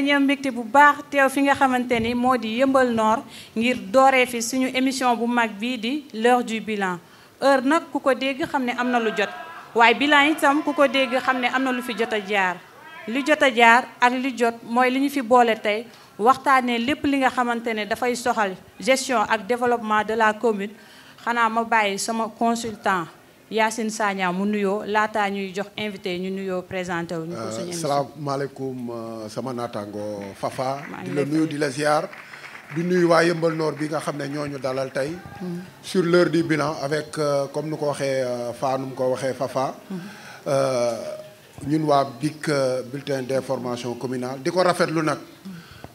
dañuy am mbégte bu baax teew fi nga xamante ni moo di Yeumbeul Nord ngir dooree fi suñu émission bu mag bii di l'heure du bilan. heure nag ku ko dégg xam ne am na lu jot waaye bilan itam ku ko dégg xam ne am na lu fi jot a jaar. li jot a jaar ak li jot mooy li ñu fi boole tey waxtaanee lépp li nga xamante ne dafay soxal gestion ak développement de la commune. xanaa ma bàyyi sama consultant Yacine Sagna mu nuyoo laataa ñuy jox invité ñu nuyoo présenté wu ñu ko suñu émission. salaamaaleykum sama naataango Fafa. di la nuyu di la ziar. di nuyu waa Yeumbeul Nord bi nga xam ne ñooñu dalal tey. sur l'heure du bilan avec comme nu ko waxee Fa nu mu ko waxee Fafa. ñun waa BIC bulletin d'information communale di ko rafetlu nag.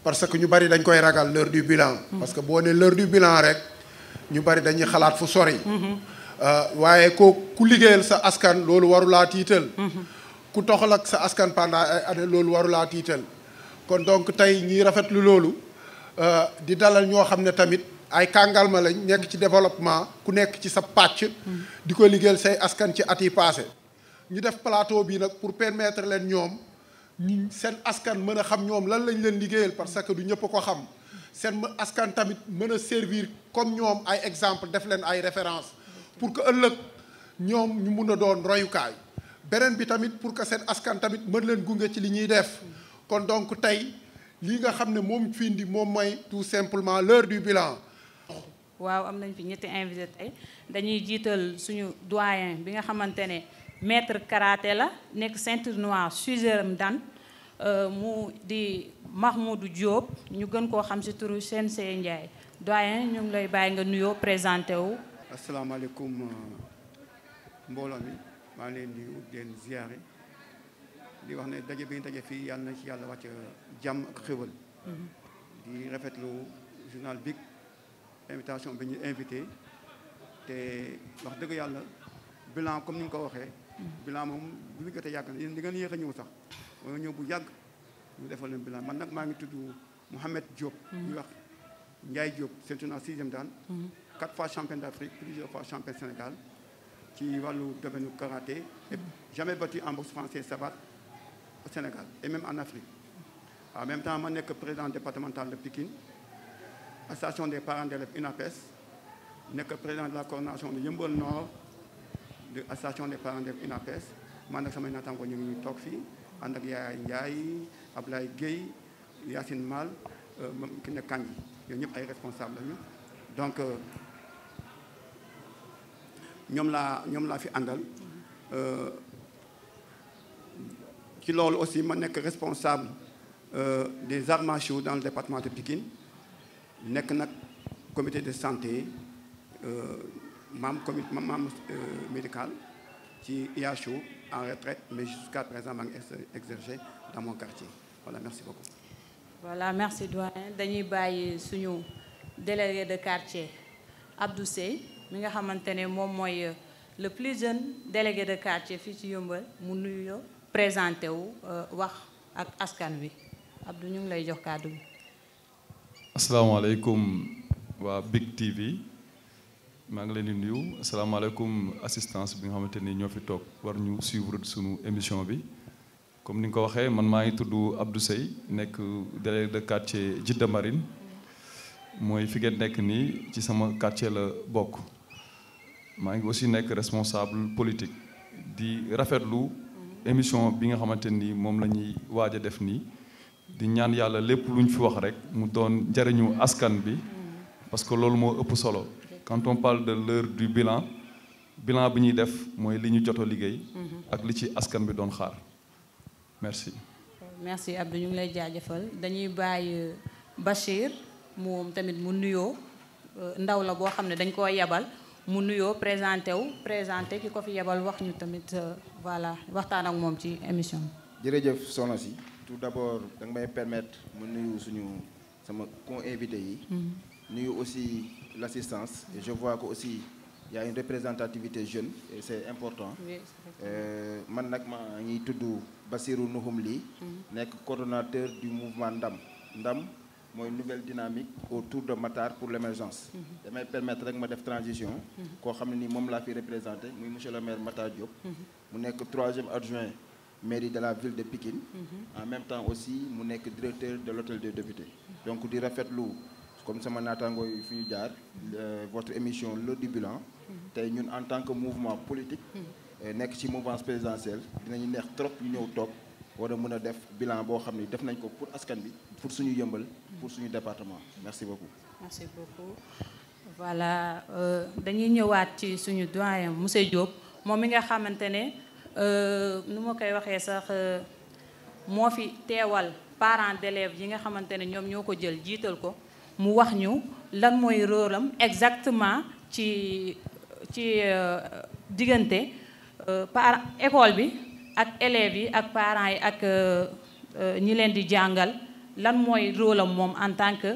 parce que ñu bari dañ koy ragal l'heure du bilan. parce que boo nee l'heure du bilan rek ñu bari dañuy xalaat fu sori. waaye ku liggéeyal sa askan loolu warulaa tiital. ku toxal ak sa askan pendant ay années loolu warulaa tiital. kon donc tey ñiy rafetlu loolu di dalal ñoo xam ne tamit ay kàngalma lañ nekk ci développement ku nekk ci sa pàcc. di ko liggéeyal say askan ci at yi passé ñu def plateau bi nag pour permettre leen ñoom ñu seen askan mën a xam ñoom lan lañ leen liggéeyal parce que du ñëpp ko xam seen askan tamit mën a servir comme ñoom ay exemple def leen ay référence pour que ëllëg ñoom ñu mun a doon royukaay beneen bi tamit pour que seen askan tamit mën leen gunge ci li ñuy def kon donc tey lii nga xam ne moom fi indi moom mooy tout simplement l'heure du bilan. waaw am nañ fi ñetti invité tey dañuy jiital suñu doyen bi nga xamante ne maître karaté la nekk ceinture noire suzerain dan mu di Mahmoudou Diop ñu gën koo xam ci turu Sensei Ndiaye doyen ñu ngi lay bàyyi nga nuyoo présenté wu. asalaamaaleykum mbooloo mi maa ngi leen di nuyu di leen ziare di wax ne daje bi ñu daje fii yàlla na ci yàlla wàcc jàmm ak xéwal. di rafetlu journal BIC invitation bi ñu invité te wax dëgg yàlla bilan comme ni nga ko waxee. bilan moom bu ñu jotee yàgg na yéen di ngeen yéex a ñëw sax wala ñëw bu yàgg ñu defal leen bilan man nag maa ngi tudd Mouhamed Diop. ñu wax Ndiaye Diop ceinture noire 6e dan. 4 fois champion d'Afrique plusieurs fois champion Sénégal ci wàllu domaine karaté et jamais battu en boxe français savate au Sénégal et même en Afrique. En même temps ma nekk président départemental de Pikine association des parents d'élèves UNAPES nekk président de la coordination de Yeumbeul Nord de association des parents d'élèves UNAPES man ak samay naataango ñu ngi toog fii ànd ak Yaay Ndiaye Ablaye Guèye Yacine Mal ki nekk Kandji yooyu ñëpp ay responsable lañu donc ñoom laa fi àndal ci loolu aussi ma nekk responsable des arts martiaux dans le département de Pikine nekk nag comité de santé membre médical ci IHO en retraite mais jusqu'à présent maa ngi exercer dans mon quartier voilà merci beaucoup. voilà merci doyen dañuy bàyyi suñu délégué de quartier Abdou Seye mi nga xamante ne moom mooy le plus jeune délégué de quartier fii ci Yeumbeul mu nuyu présenté wu wax ak askan wi Abdou ñu ngi lay jox kàddu bi. asalaamaaleykum waa BIC TV maa ngi leen di nuyu asalaamaaleykum assistance bi nga xamante ni ñoo fi toog war ñu suivre sunu émission bi comme ni nga ko waxee man maa ngi tudd Abdou Seye nekk délégué de quartier Djidda Marine mooy fi ngeen nekk nii ci sama quartier la bokk maa ngi aussi nekk responsable politique di rafetlu émission bi nga xamante ni moom la ñuy waaj a def nii di ñaan yàlla lépp lu ñu fi wax rek mu doon njariñu askan bi parce que loolu moo ëpp solo quand on parle de l'heure du bilan bi ñuy def mooy li ñu jot a liggéey ak li ci askan bi doon xaar merci. merci Abdou ñu ngi lay jaajëfal dañuy bàyyi Bachir moom tamit mu nuyoo ndaw la boo xam ne dañ koo yebal mu nuyoo présenté ki ko fi yebal wax ñu tamit voilà waxtaan ak moom ci émission bi. jërëjëf soxna si tout d'abord da nga may permettre mu nuyu sama co-invité yi. nuyu aussi l'assistance et je vois que aussi il y a une représentativité jeune et c'est important. man nag maa ngi tudd Bassirou Nouhoum Ly nekk coordonnateur du mouvement Ndam mooy nouvelle dynamique autour de Matar pour l'émergence. damay permettre rek ma def transition. koo xam ne ni moom laa fi représenté muy monsieur le maire Matar Diop. mu nekk 3e adjoint mairie de la ville de Pikine. En même temps aussi mu nekk directeur de l'hôtel des députés. Donc di rafetlu comme sama naataango yi fi ñu jaar votre émission l'heure du bilan. tey ñun en tant que mouvement politique. nekk ci mouvance présidentielle dinañu neex trop ñu ñëw toog war a mën a def bilan boo xam ne def nañ ko pour askan bi pour suñu Yeumbeul pour suñu département merci beaucoup. merci beaucoup voilà dañuy ñëwaat ci suñu doyen monsieur Diop moom mi nga xamante ne nu ma koy waxee sax moo fi teewal parents d'élèves yi nga xamante ne ñoom ñoo ko jël jiital ko mu wax ñu lan mooy rôle am exactement ci diggante école bi ak élèves yi ak parents yi ak ñi leen di jàngal lan mooy rôle am moom en tant que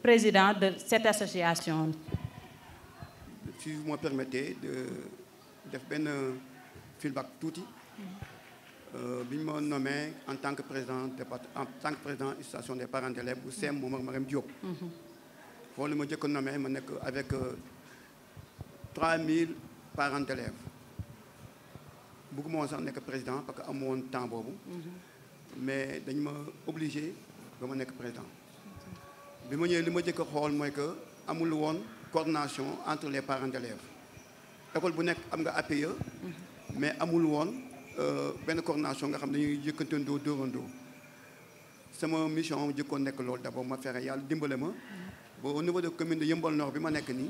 président de cette association. Si vous me permettez de def benn feedback tuuti bi ñu ma nommé en tant que président association des parents d'élèves bu CEM moom ak Mariam Diop. foofu la ma njëkk a nommé ma nekk avec 3000 parents d'élèves. bëgguma woon sax nekk président parce que amu woon temps boobu. mais dañu ma obligé ba ma nekk président. bi ma ñëwee li ma njëkk a xool mooy que amul woon coordination entre les parents d'élèves. école bu nekk am nga APE. mais amul woon benn coordination nga xam ne dañuy yëkkantandoo dóorandoo. sama mission jëkkoon nekk loolu d'abord ma fexe yàlla dimbale ma. ba au niveau de commune de Yeumbeul Nord bi ma nekk nii.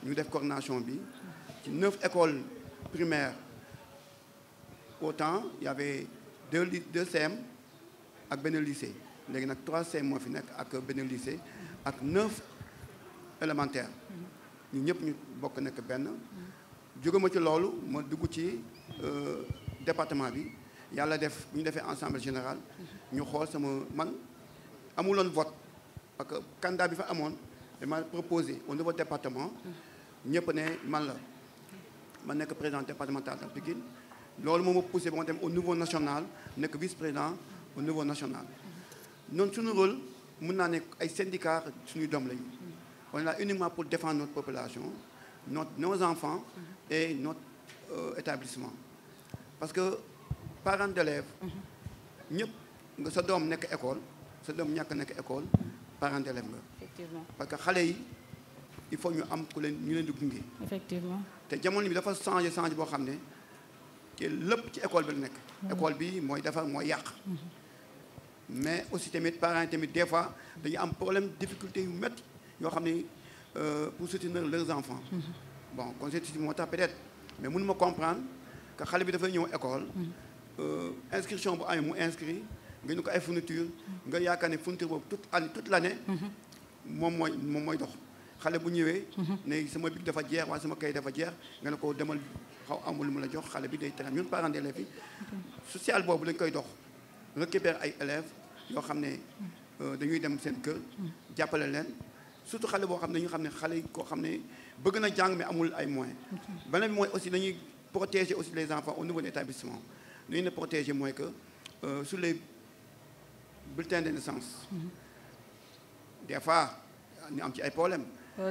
ñu def coordination bi ci 9 écoles primaires. Autant il y avait 2 CM ak benn lycée léegi nag 3 CM moo fi nekk ak benn lycée ak 9 élémentaires ñu ñëpp ñu bokk nekk benn jóge ma ci loolu ma dugg ci département bi yàlla def bu ñu defee ensemble général ñu xool sama man amuloon vote parce que candidat bi fa amoon dama proposé au niveau département ñëpp ne man la ma nekk président départemental de Pikine loolu moo ma poussé ba ma dem au niveau national nekk vice-président au niveau national noonu suñu rôle mën naa nekk ay syndicats suñuy doom lañu on est là uniquement pour défendre notre population nos enfants et notre établissement parce que parents d'élèves ñëpp nga sa doom nekk école sa doom ñàkk nekk école parents d'élèves nga effectivement parce que xale yi il faut ñu am ku leen ñu leen di gunge effectivement te jamono bi dafa changé boo xam ne te lépp ci école bi la nekk. école bi mooy defar mooy yàq. mais aussi tamit parents yi tamit des fois dañu am problème difficulté yu métti yoo xam ne pour soutenir leurs enfants. bon conséquence moo tax peut-être mais mënu ma comprendre que xale bi dafay ñëw école. inscription bu amee mu inscrit nga ñu ko ay fourniture nga yaakaar ne fourniture boobu toute l'année. moom mooy dox. xale bu ñëwee. ne sama bic dafa jeex waaye sama kay dafa jeex nga ne ko demal xaw amul lu mu la jox xale bi day tere ñun parents d'élèves yi social boobu lañ koy dox récupérer ay élèves yoo xam ne dañuy dem seen kër jàppale leen surtout xale boo xam ne ñu xam ne xale koo xam ne bëgg na jàng mais amul ay moyens. beneen bi mooy aussi dañuy protéger aussi les enfants au niveau de l'établissement lu ñu ne protéger mooy que sur les bulletins de naissance des fois ñu am ci ay problèmes.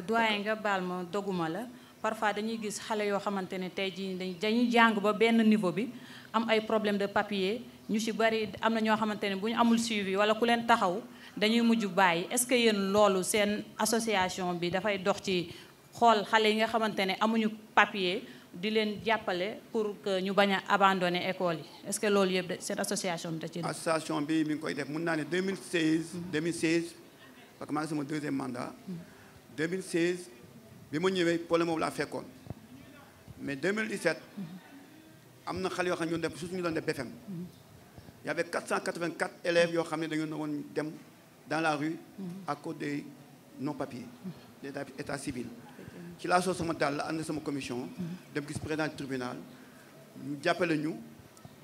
doyen nga baal ma doguma la parfois dañuy gis xale yoo xamante ne tey jii dañuy jàng ba benn niveau bi am ay problème de papier ñu ci bari am na ñoo xamante ne bu ñu amul suivi wala ku leen taxaw dañuy mujj bàyyi est-ce que yéen loolu seen association bi dafay dox ci xool xale yi nga xamante ne amuñu papier di leen jàppale pour que ñu bañ a abandonner école yi est-ce que loolu yëpp seen association bi da ci. association bi mi ngi koy def mun naa ne 2016 parce que maa ngi sama deuxième mandat. 2016 bi ma ñëwee problème boobu laa fekkoon mais 2017 am na xale yoo xam ne ñoo def surtout ñu doon def BFM il y avait 484 élèves yoo xam ne dañoo doon dem dans la rue à cause des non-papiers d'état état civil ci laa soo sama daal la ànd sama commission dem gis président du tribunal ñu jàppale ñu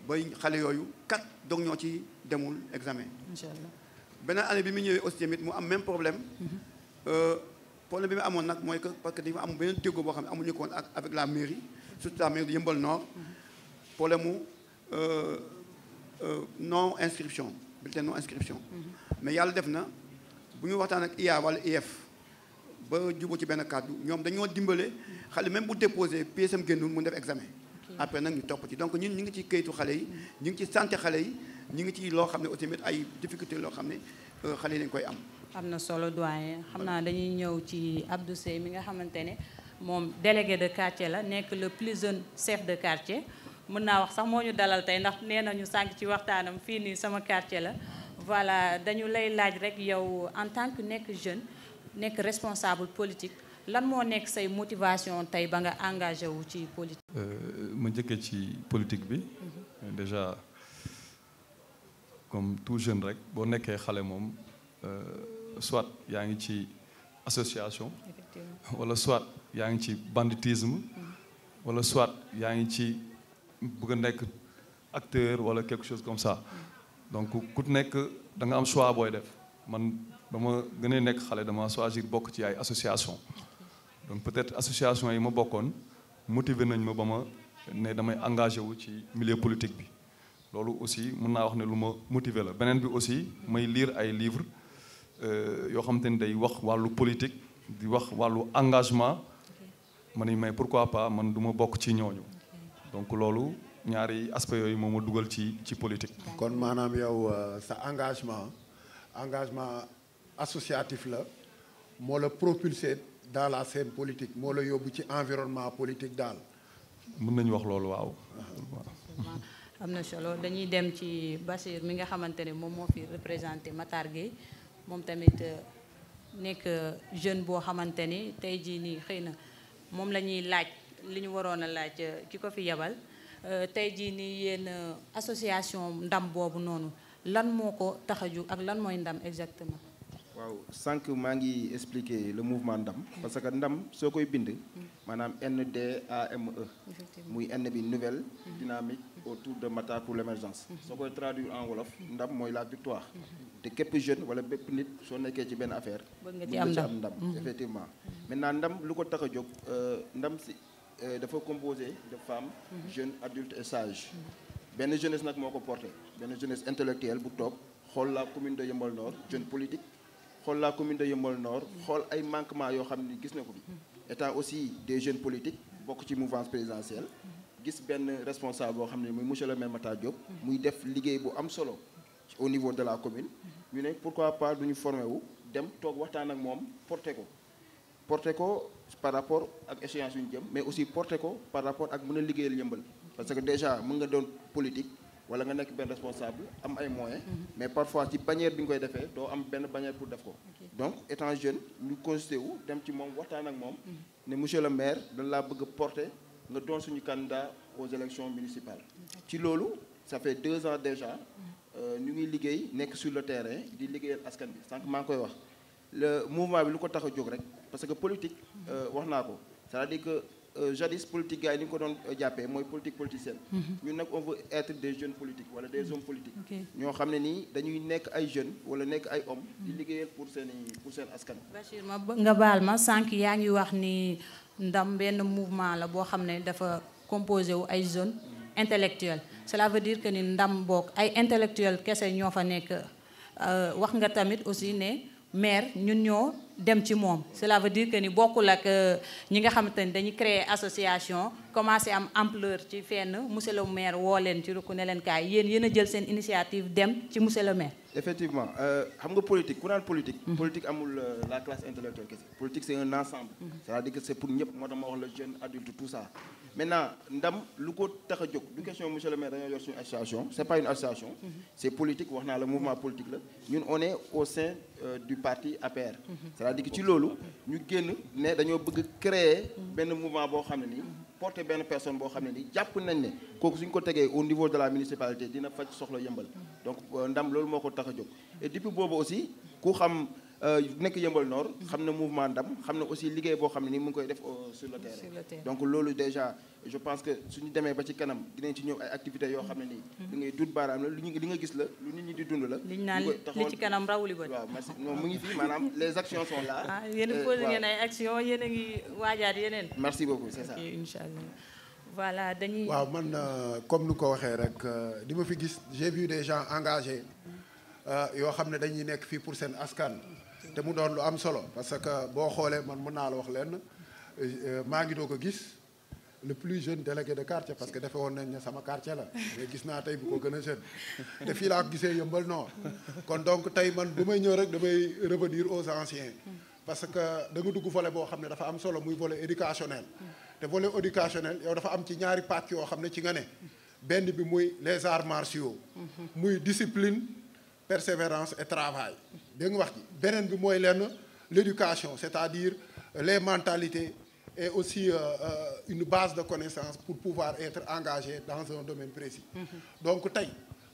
ba xale yooyu 4 donc ñoo ci demul examen. Inch'Allah. beneen année bi mu ñëwee aussi tamit mu am même problème problème bi mu amoon nag mooy que parce que dafa am beneen déggoo boo xam ne amuñu ko woon avec la mairie surtout la mairie de Yeumbeul Nord problème mu non inscription bulletin non inscription mais yàlla def na bu ñu waxtaan ak IA wala IF ba jubóo ci benn kàddu ñoom dañoo dimbale xale même bu déposé PSM génnul mu def examen après nag ñu topp ci donc ñun ñu ngi ci kayitu xale yi ñu ngi ci santé xale yi ñu ngi ci loo xam ne aussi ay difficulté loo xam ne xale yi dañ koy am. am na solo doyen xam naa dañuy ñëw ci Abdou Seye mi nga xamante ne moom délégué de quartier la nekk le plus jeune chef de quartier mën naa wax sax moo ñu dalal tey ndax nee nañu sànq ci waxtaanam fii nii sama quartier la voilà dañu lay laaj rek yow en tant que nekk jeune nekk responsable politique lan moo nekk say motivation tey ba nga engagé wu ci politique. ma njëkkee ci politique bi déjà comme tout jeune rek boo nekkee xale moom soit yaa ngi ci association wala soit yaa ngi ci banditisme wala soit yaa ngi ci bëgg a nekk acteur wala quelque chose comme ça donc ku nekk da nga am choix booy def man ba ma gënee nekk xale dama choisir bokk ci ay association donc peut-être association yi ma bokkoon motivé nañ ma ba ma ne damay engagé wu ci milieu politique bi loolu aussi mën naa wax ne lu ma motivé la beneen bi aussi may lire ay livres yoo xamante ni day wax wàllu politique di wax wàllu engagement ma ni mais pourquoi pas man du ma bokk ci ñooñu donc loolu ñaari aspect yooyu moo ma dugal ci politique. kon maanaam yow sa engagement associatif la moo la propulsé dans la scène politique moo la yóbbu ci environnement politique daal. mën nañu wax loolu waaw. am na solo dañuy dem ci Bachir mi nga xamante ne moom moo fi représenté Matar Gueye moom tamit nekk jeune boo xamante ni tey jii nii xëy na moom la ñuy laaj li ñu waroon a laaj ki ko fi yebal tey jii nii yéen association ndam boobu noonu lan moo ko tax a jóg ak lan mooy ndam exactement. waaw sànq maa ngi expliquer le mouvement ndam parce que ndam soo koy bind maanaam NDAME muy N bi nouvelle dynamique autour de Matar pour l'émergence soo koy traduire en wolof ndam mooy la victoire te képp jeune wala bépp nit soo nekkee ci benn affaire bëgg nga ci am ndam effectivement maintenant ndam lu ko tax a jóg ndam si dafa composé de femmes jeunes adultes et sages benn jeunesse nag moo ko porté benn jeunesse intellectuelle bu toog xool la commune de Yeumbeul Nord jeune politique xool la commune de Yeumbeul Nord xool ay manquements yoo xam ni gis na ko bi étant aussi des jeunes politiques bokk ci mouvance présidentielle gis benn responsable boo xam ne muy monsieur le maire Matar Diop muy def liggéey bu am solo au niveau de la commune ñu ne pourquoi pas duñu formé wu dem toog waxtaan ak moom porté ko par rapport ak échéance yu ñu jëm mais aussi porté ko par rapport ak mën a liggéeyal Yeumbeul parce que déjà mën nga doon politique wala nga nekk benn responsable am ay moyens mais parfois ci bannière bi nga koy defee doo am benn bannière pour def ko donc étant jeune ñu consulté wu dem ci moom waxtaan ak moom ne monsieur le maire dañ laa bëgg a porter nga doon suñu candidat aux élections municipales ci loolu ça fait 2 ans déjà ñu ngi liggéey nekk sur le terrain di liggéeyal askan bi sànq maa ngi koy wax le mouvement bi lu ko tax a jóg rek parce que politique wax naa ko c'est-à-dire que jadis politique gars yi ni nga ko doon jàppee mooy politique politicienne ñun nag on veut être des jeunes politiques wala des hommes politiques ñoo xam ne nii dañuy nekk ay jeunes wala nekk ay hommes di liggéeyal pour seen askan. Bachir ma nga baal ma sànq yaa ngi wax ni ndam benn mouvement la boo xam ne dafa composé wu ay jeunes intellectuels cela veut dire que ni ndam boog ay intellectuels kese ñoo fa nekk wax nga tamit aussi ne maire ñun ñoo dem ci moom cela veut dire que ni bokkul ak ñi nga xamante ni dañuy créer association commencé am ampleur ci fenn monsieur le maire woo leen ci rukk ne leen kaay yéen a jël seen initiative dem ci monsieur le maire. effectivement xam nga politique ku naan politique. politique amul la classe intellectuelle kese politique c'est un ensemble. c'est-à-dire que c'est pour ñëpp moo tax ma wax le jeune adulte tout ça. maintenant ndam lu ko tax a jóg du question monsieur le maire dañoo yor suñu association c'est pas une association. c'est politique wax naa la mouvement politique la ñun on est au sein du parti APR. c'est-à-dire que ci loolu ñu génn ne dañoo bëgg créer benn mouvement boo xam ne nii porter benn personne boo xam ne nii jàpp nañ ne kooku suñ ko tegee au niveau de la municipalité dina faj soxla Yeumbeul donc ndam loolu moo ko tax a jóg et depuis boobu aussi ku xam nekk Yeumbeul Nord xam na mouvement ndam xam na aussi liggéey boo xam ne nii mu ngi koy def sur le terrain donc loolu déjà je pense que suñu demee ba ci kanam dinañ ci ñëw ay activités yoo xam ne nii li ngay dut baaraam la li nga gis la lu nit ñi di dund la liñ naan li ci kanam rawuli ba waaw merci non mu ngi fii maanaam les actions sont là. ah yéen a posé ngeen ay actions yéen a ngi waajaat yeneen. merci beaucoup c'est ça. ok inchallah voilà dañuy. waaw man comme nu ko waxee rek di ma fi gis j'ai vu des gens engagés yoo xam ne dañuy nekk fii pour seen askan. te mu doon lu am solo parce que boo xoolee man mën naa la wax leen maa ngi doog a gis le plus jeune délégué de quartier parce que defe woon nañ ne sama quartier la mais gis naa tey bu ko gën a jeune te fii laa ko gisee Yeumbeul Nord kon donc tey man bu may ñëw rek damay revenir aux anciens parce que da nga dugg volet boo xam ne dafa am solo muy volet éducationnel te volet éducationnel yow dafa am ci ñaari pàcc yoo xam ne ci nga ne benn bi muy les arts martiaux muy discipline persévérance et travail dégg nga wax ji beneen bi mooy lenn l'éducation c'est-à-dire les mentalités et aussi une base de connaissances pour pouvoir être engagé dans un domaine précis donc tey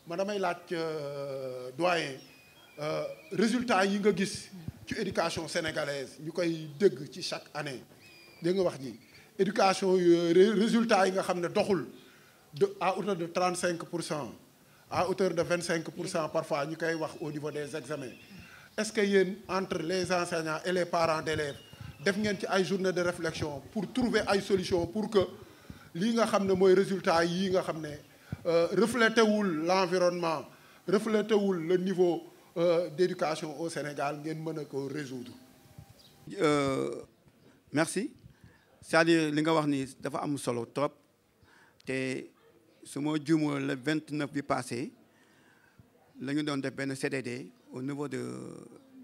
man damay laaj doyen résultats yi nga gis ci éducation sénégalaise ñu koy dégg ci chaque année dégg nga wax ji éducation résultats yi nga xam ne doxul à hauteur de 35%, à hauteur de 25% parfois ñu koy wax au niveau des examens est-ce que yéen entre les enseignants et les parents d'élèves def ngeen ci ay journée de réflexion pour trouver ay solutions pour que lii nga xam ne mooy résultat yii nga xam ne reflété wul l'environnement reflété wul le niveau d'éducation au Sénégal ngeen mën a ko résoudre. Merci c'est-à-dire li nga wax ni dafa am solo trop te su ma juumoo le 29 bi passé la ñu doon def benn CDD au niveau du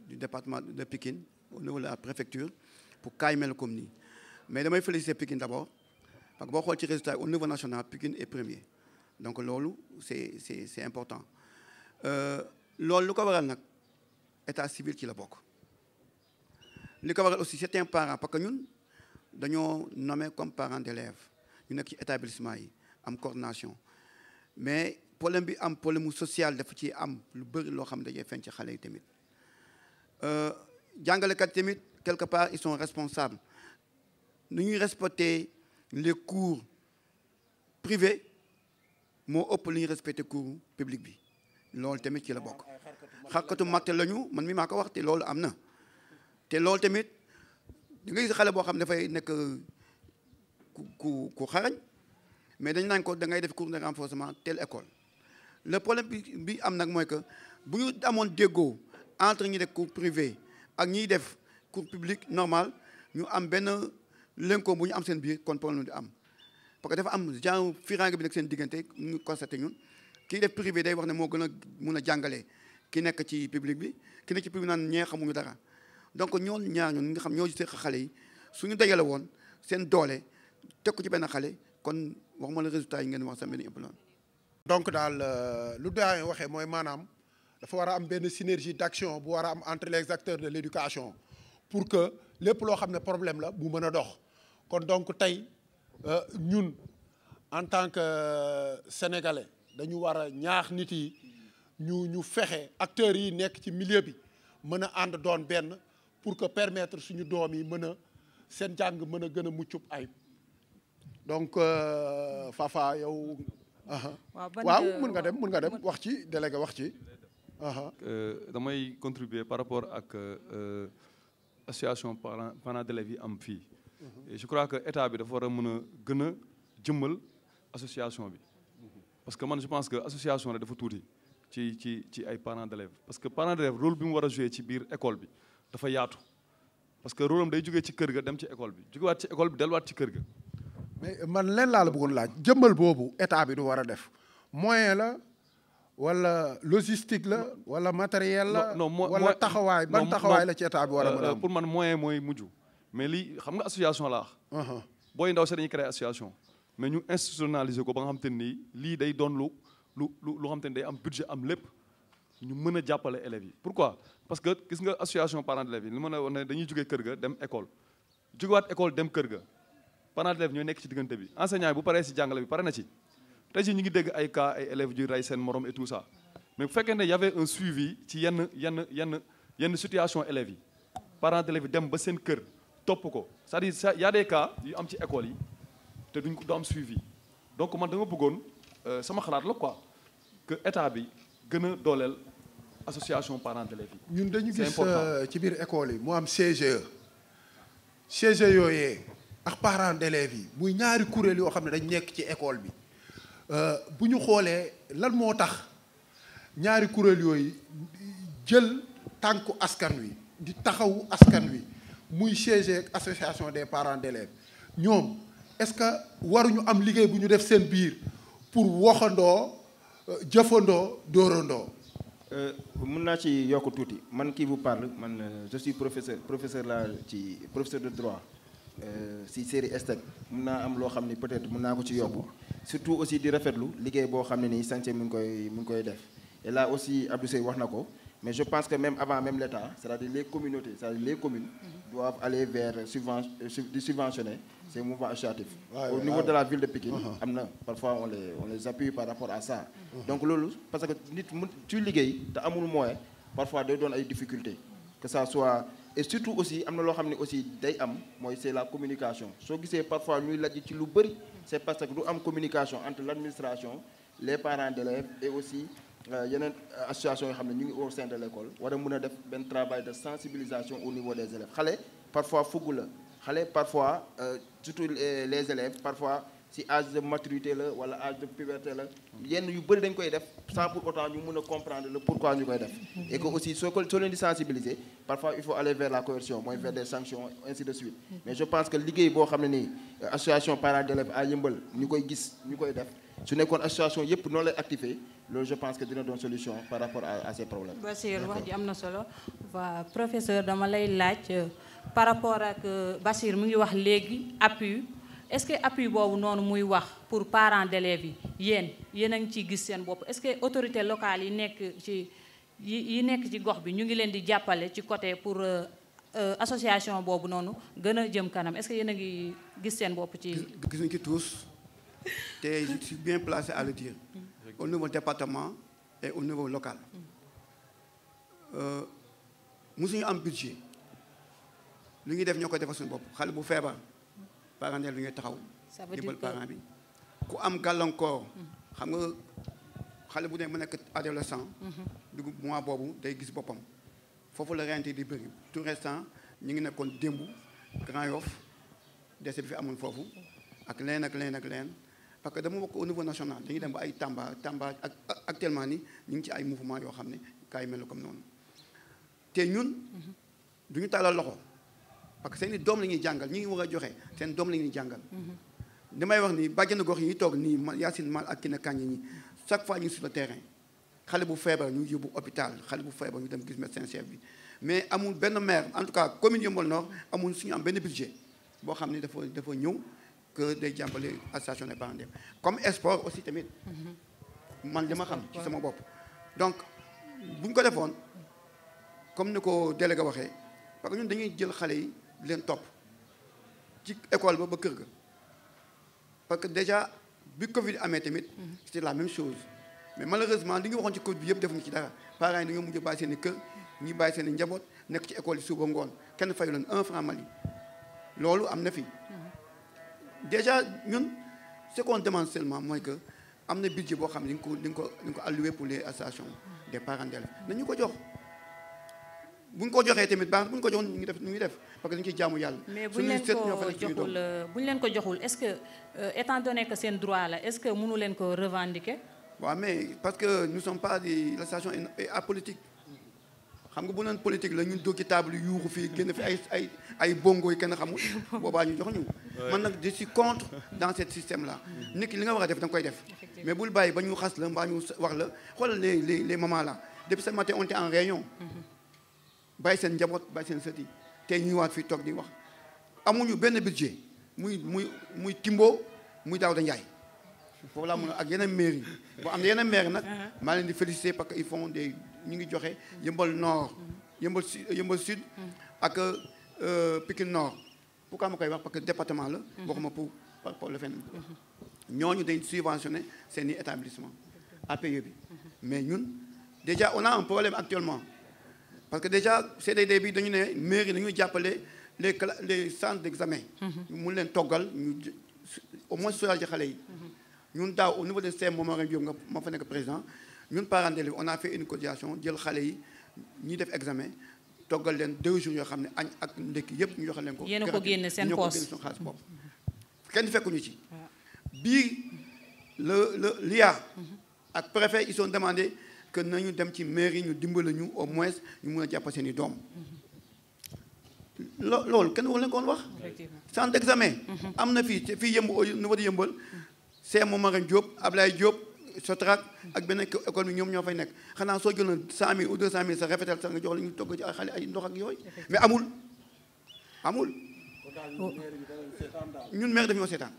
département de Pikine au niveau de la préfecture pour kaay mel comme nii mais damay féliciter Pikine d'abord parce que boo xool ci résultat au niveau national Pikine est premier donc loolu c'est important loolu lu ko waral nag état civil ci la bokk li ko waral aussi c'est un parent parce que ñun dañoo nommé comme parent d'élèves ñu nekk ci établissement yi am coordination mais problème bi am problème mu social dafa ci am lu bëri loo xam ne dajee feeñ ci xale yi tamit jàngalekat tamit quelque part ils sont responsables nu ñuy respecter les cours privés moo ëpp lu ñuy respecter cours public bi loolu tamit ci la bokk xarkatu matte la ñu man mi maa ko wax te loolu am na te loolu tamit di nga gis xale boo xam ne dafay nekk ku xarañ mais dañ naan ko da ngay def cours de renforcement telle école le problème bi am nag mooy que bu ñu amoon déggoo entre ñi def cours privé ak ñiy def cours public normal ñu am benn lënkoo bu ñu am seen biir kon problème di am parce que dafa am genre firange bi nekk seen diggante ñu constaté ñun kii def privé day wax ne moo gën a mun a jàngale ki nekk ci public bi ki nekk ci public naan ñee xamuñu dara donc ñoon ñaar ñun nga xam ñoo seq xale yi suñu dajale woon seen doole teg ko ci benn xale kon waxuma la résultat yi ngeen wax sax benn ëpp loon donc daal lu doyen waxee mooy maanaam dafa war a am benn synergie d'action bu war a am entre les acteurs de l'éducation pour que lépp loo xam ne problème la bu mën a dox kon donc tey ñun en tant que sénégalais dañu war a ñaax nit yi ñu fexe acteurs yi nekk ci milieu bi mën a ànd doon benn pour que permettre suñu doom yi mën a seen jàng mën a gën a muccub ayib donc Fafa yow. waaw mën nga dem wax ci délégué wax ci. damay contribuer par rapport ak association parents d'élèves yi am fii. et je crois que état bi dafa war a mën a gën a jëmmal association bi. parce que man je pense que association la dafa tuuti ci ay parents d'élèves parce que parents d'élèves rôle bi mu war a jouer ci biir école bi dafa yaatu. parce que rôle am day jógee ci kër ga dem ci école bi jógewaat ci école bi delluwaat ci kër ga. mais man leen laa la bëggoon laaj jëmmal boobu état bi du war a def moyen la wala logistique la wala matériel la. wala taxawaay ban taxawaay la ci état bi war a mën a am. pour man moyen mooy mujj mais lii xam nga association la wax. booy ndaw sax dañuy créer association mais ñu institutionnaliser ko ba nga xam te ni lii day doon lu xam te ni day am budget am lépp ñu mën a jàppale élèves yi. pourquoi parce que gis nga association parents d'élèves yi li ma ne woon ne dañuy jógee kër ga dem école jógewaat école dem kër ga. parents d'élèves ñooy nekk ci diggante bi enseignant yi bu paree ci jàngale bi pare na ci tey jii ñu ngi dégg ay cas ay élèves yu rey seen morom et tout ça mais bu fekkee ne y avait un suivi ci yenn situation élèves yi parents d'élèves yi dem ba seen kër topp ko c'est-à-dire y a des cas yu am ci école yi te du am suivi donc man dama bëggoon sama xalaat la quoi que état bi gën a dooleel association parents d'élèves yi. ñun dañu gis ci biir école yi mu am CGE yooyee. ak parents d'élèves yi muy ñaari kuréel yoo xam ne dañ nekk ci école bi bu ñu xoolee lan moo tax ñaari kuréel yooyu jël tànku askan wi di taxawu askan wi muy CGE ak association des parents d'élèves ñoom est-ce que waruñu am liggéey bu ñu def seen biir pour waxandoo jëfandoo dóorandoo. mën naa ci yokk tuuti man qui vous parle man je suis professeur la ci professeur de droit si série Estek mën naa am loo xam ni peut-être mën naa ko ci yokk surtout aussi di rafetlu liggéey boo xam ne nii Santhie mu ngi koy def et là aussi Abdou Seye wax na ko mais je pense que même avant même l'État c'est-à-dire les communautés c'est-à-dire les communes doivent aller vers subventionner ces mouvements associatifs au niveau de la ville de Pikine am na parfois on les appuie par rapport à ça donc loolu parce que nit mu ci liggéey te amul moyen parfois day doon ay difficultés que ça soit et surtout aussi am na loo xam ne aussi day am mooy c'est la communication soo gisee parfois ñuy lajj ci lu bëri c'est parce que du am communication entre l'administration les parents d'élèves et aussi yeneen association yoo xam ne ñu ngi au sein de l'école war a mën a def benn travail de sensibilisation au niveau des élèves xale parfois fugg la xale parfois surtout les élèves parfois si âge de maturité la wala âge de puberté la yenn yu bëri dañ koy def sans pour autant ñu mën a comprendre le pourquoi ñu koy def et que aussi soo leen di sensibiliser parfois il faut aller vers la coercion mooy vers des sanctions ainsi de suite mais je pense que liggéey boo xam ne nii association parents d'élèves à Yeumbeul ñu koy gis ñu koy def su nekkoon association yëpp noonu lay activé loolu je pense que dina doon solution par rapport à ces problèmes. Bassir wax ji am na solo waa professeur dama lay laaj par rapport ak Bassir mu ngi wax léegi appui est-ce que appui boobu noonu muy wax pour parents d'élèves yi yéen a ngi ciy gis seen bopp est-ce que autorités locales yi nekk ci gox bi ñu ngi leen di jàppale ci côté pour association boobu noonu gën a jëm kanam est-ce que yéen a ngi gis seen bopp ci. gis nañu ci tous te je suis bien placé à le dire au niveau département et au niveau local musuñu am budget lu ñuy def ñoo koy defal suñu bopp xale bu feebar parent lu ñuy taxaw dimbal parent bi ku am gàllankoor xam nga xale bu ne mu nekk adolescent dugub mois boobu day gis boppam foofu la rente di bëri tout restant ñu ngi nekkoon démb Grand Yoff dese bi fi amoon foofu ak leen parce que dama bokk au niveau national dañuy dem ba ay Tamba ak actuellement ni ñu ngi ci ay mouvement yoo xam ne kaa yi mel comme noonu te ñun duñu tàllal loxo parce que seeni doom la ñuy jàngal ñi ngi war a joxe seen doom la ñuy jàngal damay wax ni bàjjenu gox yi toog nii Yacine Mal ak Kine Kandji ñi chaque fois ñu ngi sur le terrain xale bu feebar ñu yóbbu hôpital xale bu feebar ñu dem gis médecin chef bi mais amul benn maire en tout cas commune Yeumbeul Nord amul suñu am benn budget boo xam ne dafa ñëw que day jàmbale association des parents d'élèves comme sport aussi tamit man li ma xam ci sama bopp donc bu ñu ko defoon comme ni ko délégué waxee parce que ñun dañuy jël xale yi di leen topp ci école ba kër ga parce que déjà bi Covid amee tamit c'était la même chose mais malheureusement li nga waxoon ci Covid bi yëpp defuñu ci dara parents yi dañoo mujj bàyyi seen i kër ñi bàyyi seen i njaboot nekk ci école yi suba ngoon kenn fayu leen 1 franc Mali loolu am na fi déjà ñun ce qu'on demande seulement mooy que am na budget boo xam ne di nga ko alloué pour les associations des parents d'élèves nañu ko jox bu ñu ko joxee tamit baax bu ñu ko joxoon ñu ngi def parce que dañu ciy jaamu yàlla. mais bu ñu leen ko joxul est-ce que étant donné que seen droit la est-ce que mënu leen ko revendiquer. waaw mais parce que nous sommes pas l'association est apolitique xam nga bu neen politique la ñun dóog ci table yu yuuxu fii génn fi ay bongo yi kenn xamul boobaa ñu jox ñu man nag je suis contre dans ce système là nit ki li nga war a def da nga koy def mais bul bàyyi ba ñu xas la mbaa ñu wax la xoolal les mamans là depuis ce matin on était en réunion bàyyi seen njaboot bàyyi seen sët yi tey ñu waat fii toog di wax amuñu benn budget muy Kimbo muy Daouda Ndiaye foofu laa mën a ak yeneen mairie bon am na yeneen maire nag maa leen di féliciter parce que ils font des ñu ngi joxe Yeumbeul Nord Yeumbeul Sud ak Pikine Nord pourquoi ma koy wax parce que département la waxuma pour le fenn ñooñu dañ subventionné seen i établissement APE bi mais ñun déjà on a un problème actuellement parce que déjà CDD bi dañu ne mairie dañuy jàppale les centres d'examen ñu mun leen toggal ñu au moins soulager xale yi ñun daaw au niveau de CEM Momar Diop nga ma fa nekk président ñun parents d'élèves on a fait une cotisation jël xale yi ñi def examen toggal leen 2 jours yoo xam ne añ ak ndekki yëpp ñu joxe leen ko. yéen a ko génne seen poche seen xaalis bopp kenn fekkuñu ci. bii l'IA ak préfet ils ont demandé que nañu dem ci mairie ñu dimbali ñu au moins ñu mun a jàpp seen i doom loolu kenn war leen ko woon wax. centre d'examen. am na fii yëmb au niveau de Yëmbal. c'est Momar Diop Ablaye Diop Sotrac ak benn école bi ñoom ñoo fay nekk xanaa soo jëloon 100 000 ou 200 000 sa rafetal sax nga jox la ñu togg ci ay xale ay ndox ak yooyu. mais amul. ñun maire daf ñoo seetaan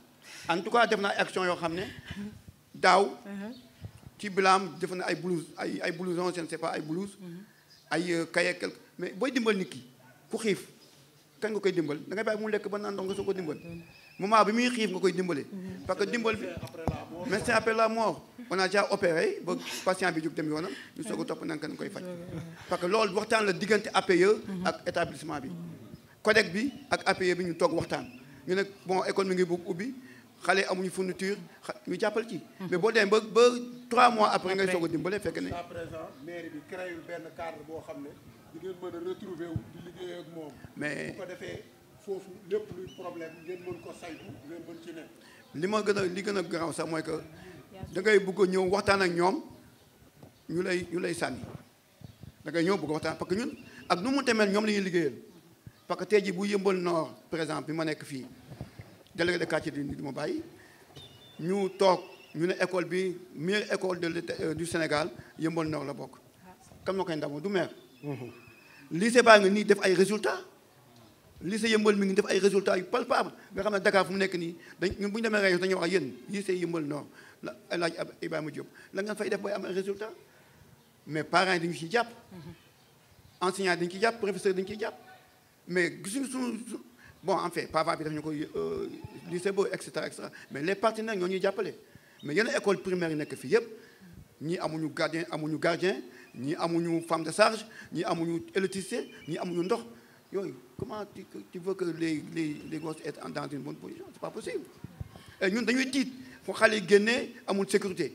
en tout cas def na ay action yoo xam ne daaw. ci bilaam def na ay blouse ay blouson je ne sais pas ay blouse. ay kaye quelque mais booy dimbal nit ki ku xiif kan nga koy dimbal da ngay bàyyi mu lekk ba naan ndox nga soo ko dimbal moment bi muy xiif nga koy dimbale parce que dimbal bi médecin après la mort on a déjà opéré ba patient bi jóg dem yoonam ñu soog a topp nan kan koy faj parce que loolu waxtaan la diggante APE ak établissement bi CODEC bi ak APE bi ñu toog waxtaan ñu ne bon école mi ngi bëgg ubbi xale amuñu fourniture ñu jàppal ci mais boo demee ba 3 mois après ngay soog a dimbale fekk ne à présent mairie bi créé benn cadre boo xam ne di ngeen mën a retrouver wu di liggéey ak moom. mais bu ko defee foofu lépp luy problème ngeen mën ko saytu ngeen mën ci nekk. li gën a garaaw sax mooy que da ngay bëgg a ñëw waxtaan ak ñoom ñu lay sànni da ngay ñëw bëgg a waxtaan parce que ñun ak nu mu temeel ñoom la ñuy liggéeyal parce que tey jii bu Yëmbal Nord par exemple bi ma nekk fii délégué de quartier di ma bàyyi ñu toog ñu ne école bi meilleure école du Sénégal Yëmbal Nord la bokk. kan moo koy ndamoo du maire. lycée baa nga nii def ay résultats lycée Yëmbal mi ngi def ay résultats yu palpable nga xam ne Dakar fu mu nekk nii ñun bu ñu demee région dañuy wax ak yéen lycée Yëmbal Nord la El Hadj Ibrahima Diop la nga fay def booy am ay résultats mais parents yi dañu ciy jàpp. enseignants yi dañu ciy jàpp professeurs dañu ciy jàpp mais gisuñu suñu bon en fait PAVA bi daf ñu koy lycée boobu et cetera mais les partenaires ñoo ñuy jàppale mais yenn école primaire yi nekk fii yëpp ñii amuñu gardien ñii amuñu femme de charge ñii amuñu électricité ñii amuñu ndox yooyu comment tu veux que les gosses être dans une bonne position c'est pas possible. et ñun dañuy tiit fu xale yi génnee amul sécurité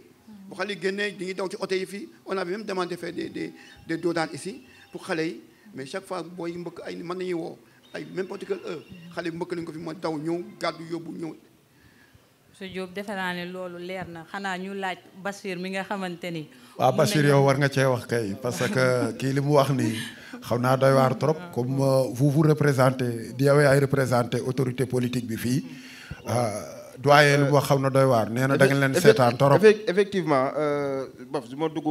bu xale yi génnee dañuy daw ci oto yi fii on avait même demandé faire des doodaan ici pour xale yi mais chaque fois booy mbëkk ay mën nañuy woo ay n'importe quelle heure xale yi mbëkk nañu ko fi ma daw ñëw gàddu yóbbu ñëw. monsieur Diop defe naa ne loolu leer na xanaa ñu laaj Bachir mi nga xamante ni. waaw Bachir yow war nga cee wax kay parce que kii li mu wax nii xaw naa doy waar trop comme vous représentez di yow yaay représenté autorité politique bi fii doyen li mu wax xaw na doy waar nee na da ngeen leen seetaan trop. effectivement bof du ma dugg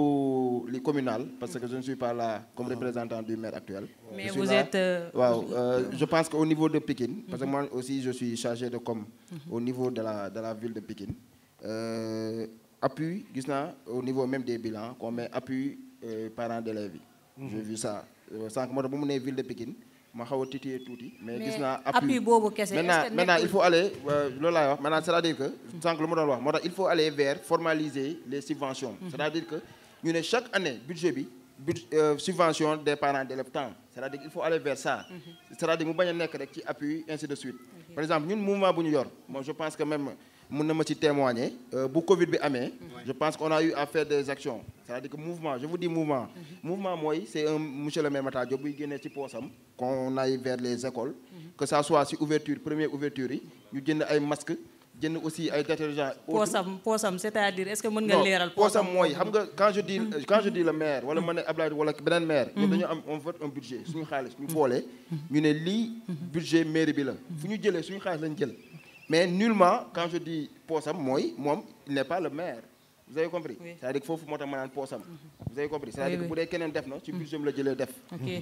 li communal parce que je ne suis pas là comme représentant du maire actuel. mais vous êtes. waaw je pense que au niveau de Pikine parce que moi aussi je suis chargé de com au niveau de la ville de Pikine appui gis naa au niveau même des bilans qu'on met appui parents d'élèves yi. j'ai vu ça sànq moo tax bu mu nee ville de Pikine ma xaw a titillé tuuti. mais gis naa appui boobu kese. maintenant il faut aller loolu laay wax maintenant c'est-à-dire que sànq lu ma doon wax moo tax il faut aller vers formaliser les subventions. c'est-à-dire que ñu ne chaque année budget bi subvention des parents d'élèves temps c'est-à-dire il faut aller vers ça. c'est-à-dire mu bañ a nekk rek ci appui ainsi de suite. par exemple ñun mouvement bu ñu yor moi je pense que même mën na ma ci témoigner bu Covid bi amee. je pense qu'on a eu à faire des actions. c'est-à-dire que mouvement je vous dis mouvement. mouvement mooy c'est un monsieur le maire Matar Diop buy génnee ci poosam. qu'on aille vers les écoles. que ça soit ci ouverture première ouverture yi ñu jënd ay masques jënd aussi ay détergents. poosam c'est-à-dire est-ce que mën nga leeral. poosam mooy xam nga quand je dis le maire wala ma ne Abdoulaye wala beneen maire. ñun dañoo am on vote un budget suñu xaalis ñu boolee. ñu ne lii budget mairie bi la. fu ñu jëlee suñu xaalis lañ jël. mais nullement quand je dis poosam mooy moom il n'est pas le maire. vous avez compris. Oui. c'est-à-dire que foofu moo tax ma naan poosam. vous avez compris c'est-à-dire que bu dee keneen def na ci budget la jëlee def.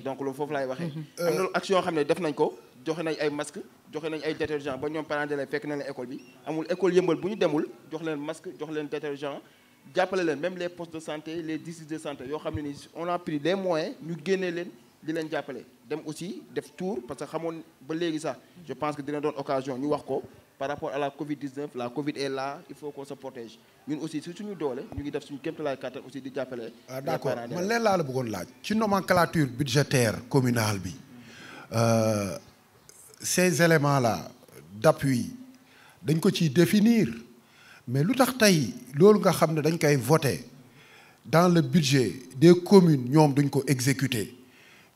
donc loolu foofu laay waxee. am na action yoo xam ne def nañ ko joxe nañ ay masques joxe nañ ay détergents ba ñoom parents d'élèves fekk na leen école bi amul école Yëmbal bu ñu demul jox leen masque jox leen détergent jàppale leen même les postes de santé les districts de santé yoo xam ne ni on a pris des moyens ñu génnee leen di leen jàppale dem aussi def tour parce que xamoon ba léegi sax je pense que dina doon occasion ñu wax ko. par rapport à la Covid-19 la Covid est là il faut qu'on se protège ñun aussi si suñu doole ñu ngi def suñu kéemtalaay kàttan aussi di jàppale. d'accord man leen laa la bëggoon laaj. ci nomenclature budgétaire communale bi ces éléments là d'appui dañ ko ciy définir mais lu tax tey loolu nga xam ne dañ koy voter dans le budget des communes ñoom duñ ko exécuter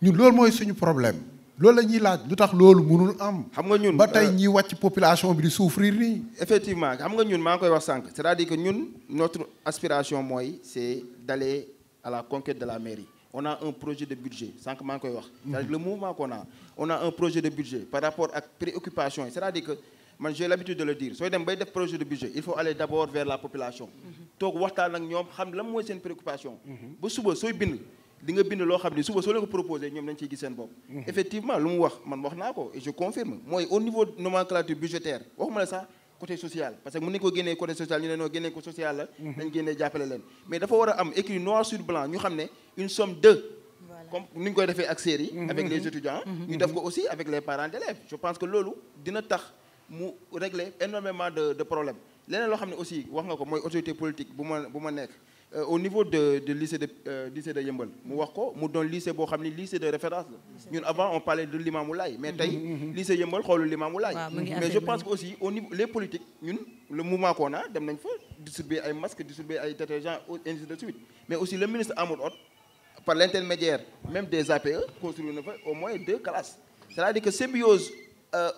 ñun loolu mooy suñu problème. loolu la ñuy laaj lu tax loolu mënul am. xam nga ñun ba tey ñiy wàcc population bi di souffrir nii. effectivement xam nga ñun maa ngi koy wax sànq c'est-à-dire que ñun notre aspiration mooy c'est d'aller à la conquête de la mairie on a un projet de budget sans que maa ngi koy wax. c'est-à-dire le mouvement qu'on a on a un projet de budget par rapport ak préoccupation yi c'est-à-dire que man j'ai l'habitude de le dire sooy dem bay def projet de budget il faut aller d'abord vers la population. toog waxtaan ak ñoom xam lan mooy seen préoccupation. ba suba sooy bind di nga bind loo xam ne suba soo leen ko proposé ñoom dañ ciy gis seen bopp. effectivement lu mu wax man wax naa ko et je confirme mooy au niveau nomenclature budgétaire waxuma la sax côté social parce que mën nañu ko génnee côté social ñu ne noo génnee ko social la. dañ génnee jàppale leen mais dafa war a am écrit noir sur blanc ñu xam ne une somme de. comme ni ñu koy defee ak série avec les étudiants. ñu def ko aussi avec les parents d'élèves je pense que loolu dina tax mu régler énormément de problèmes leneen loo xam ne aussi wax nga ko mooy autorité politique bu ma nekk. Au niveau de lycée de Yeumbeul mu wax ko mu doon lycée boo xam ne lycée de référence la ñun avant on parlait de Limamou Laye mais tey lycée Yeumbeul xoolul Limamou Laye mais je pense que aussi au niveau les politiques ñun le mouvement qu'on a dem nañ fa distribuer ay masques distribuer ay détergents ainsi de suite mais aussi le ministre Amadou Hott par l'intermédiaire même des APE construit na fa au moins 2 classes c'est-à-dire que symbiose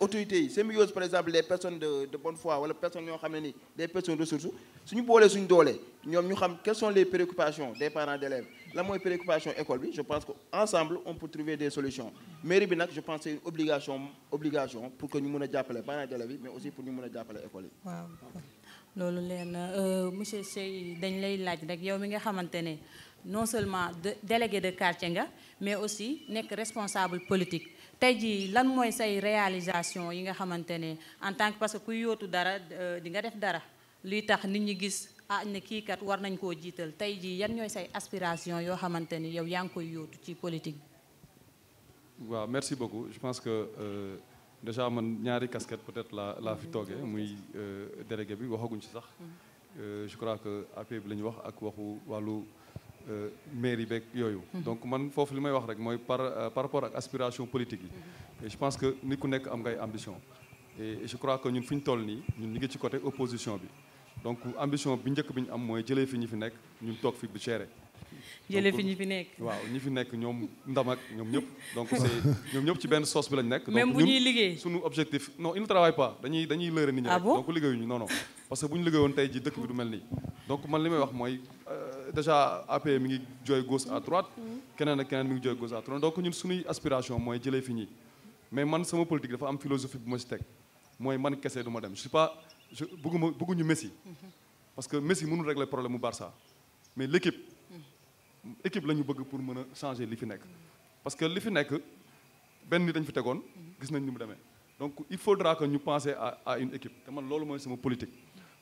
autorités yi symbiose par exemple les personnes de bonne foi wala personnes yoo xam ne ni des personnes ressources suñu boolee suñu doolee ñoom ñu xam quelles sont les préoccupations des parents d'élèves la mooy préoccupation école bi je pense que ensemble on peut trouver des solutions mairie bi nag je pense c'est une obligation pour que ñu mën a jàppale parents d'élèves yi mais aussi pour ñu mën a jàppale école yi. waaw loolu leen monsieur Seye dañ lay laaj rek yow mi nga xamante ne non seulement délégué de quartier nga mais aussi nekk responsable politique tey jii lan mooy say réalisation yi nga xamante ne en tant que parce que kuy yóotu dara di nga def dara luy tax nit ñi gis ne kii kat war nañ koo jiital tey jii yan ñooy say aspiration yoo xamante ni yow yaa ngi koy yóotu ci politique bi. waaw merci beaucoup je pense que déjà man ñaari casquette peut-être laa fi toogee muy délégué bi waxaguñ ci sax je crois que AP bi la ñu wax ak waxu wàllu mairie beeg yooyu. donc man foofu li may wax rek mooy par rapport ak aspiration politique yi. et je pense que nit ku nekk am ngay ambition. et je crois que ñun fi ñu toll nii ñun ñu ngi ci côté opposition bi donc ambition bi njëkk bi ñu am mooy jëlee fi ñi fi nekk ñun toog fi bu géré. jëlee fi ñi fi nekk. waaw ñi fi nekk ñoom ndam ak ñoom ñëpp. donc c'est ñoom ñëpp ci benn sauce bi lañ nekk. même bu ñuy liggéey donc suñu objectif non ils ne travaillent pas dañuy lëre nit ñi rek. donc liggéeyuñu non non parce que bu ñu liggéeyoon tey ji dëkk bi du mel nii. donc man li may wax mooy déjà AP mi ngi jooy gauche à droite. keneen ak keneen mi ngi jooy gauche à droite donc ñun suñuy aspiration mooy jëlee fi ñi mais man sama politique dafa am philosophie bu ma ci teg mooy man kese du ma dem je suis pas bëgguñu Messi. parce que Messi mënul régler problème mu Barça mais l'équipe la ñu bëgg pour mën a changer li fi nekk parce que li fi nekk benn nit dañ fi tegoon gis nañ ni mu demee donc il faudra que ñu penser à une équipe te man loolu mooy sama politique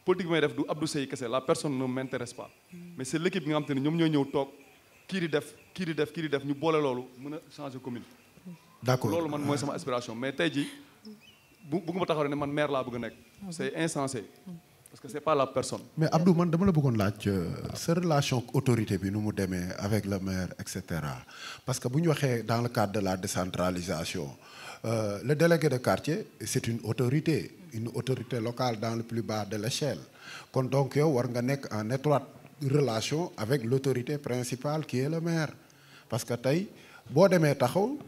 bi may def du Abdou Seye kese la personne ne m'intéresse pas mais c'est l'équipe bi nga xam te ne ñoom ñooy ñëw toog kii di def ñu boole loolu mën a changer commune. d'accord loolu man mooy sama aspiration mais tey jii bëgguma taxaw ne man maire laa bëgg a nekk c'est insensé parce que c'est pas la personne. mais Abdou man dama la bëggoon laaj sa relation ak autorité bi nu mu demee avec le maire et cetera parce que bu ñu waxee dans le cadre de la décentralisation le délégué de quartier c'est une autorité locale dans le plus bas de l'échelle kon donc yow war nga nekk en étroite relation avec l'autorité principale qui est le maire parce que tey boo demee taxaw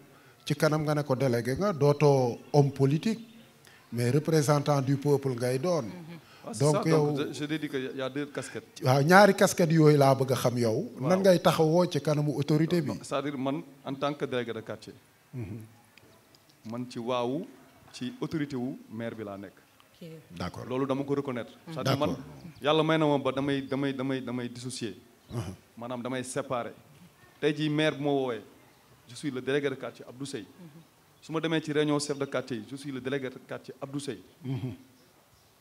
ci kanam nga ne ko délégué nga dootoo homme politique mais représentant du peuple ngay doon. donc yow je dis que y a 2 casquettes. waaw ñaari casquettes yooyu laa bëgg a xam yow. nan ngay taxawoo ci kanamu autorité bi. c'est-à-dire man en tant que délégué de quartier. man ci autorité wu maire bi laa nekk. d'accord loolu dama ko reconnaître. c'est-à-dire man yàlla may na ma ba damay dissocier. maanaam damay séparer. tey jii maire bu ma woowee je suis le délégué de quartier Abdou Seye. su ma demee ci réunion chef de quartier yi je suis le délégué de quartier Abdou Seye.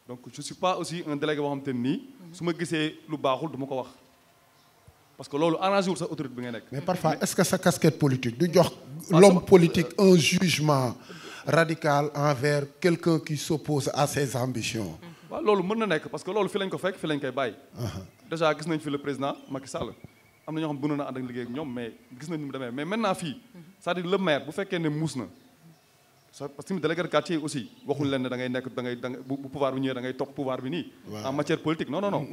donc je suis pas aussi un délégué boo xam te nii su ma gisee lu baaxul du ma ko wax parce que loolu arrangé wul sa autorité bi ngay nekk. mais parfois est-ce que sa casquette politique du jox l'homme politique un jugement radical envers quelqu'un qui s'oppose à ses ambitions. waaw loolu mën na nekk parce que loolu fi lañ ko fekk fi lañ koy bàyyi. déjà gis nañ fi le président Macky Sall am na ñoo xam bëggoon na ànd ak liggéey ak ñoom mais gis nañ ni mu demee mais maintenant fii c'est-à-dire le maire bu fekkee ne muus na. parce que délégué de quartier aussi waxuñ leen ne da ngay nekk bu pouvoir bi ñëwee da ngay topp pouvoir bi nii. en matière politique non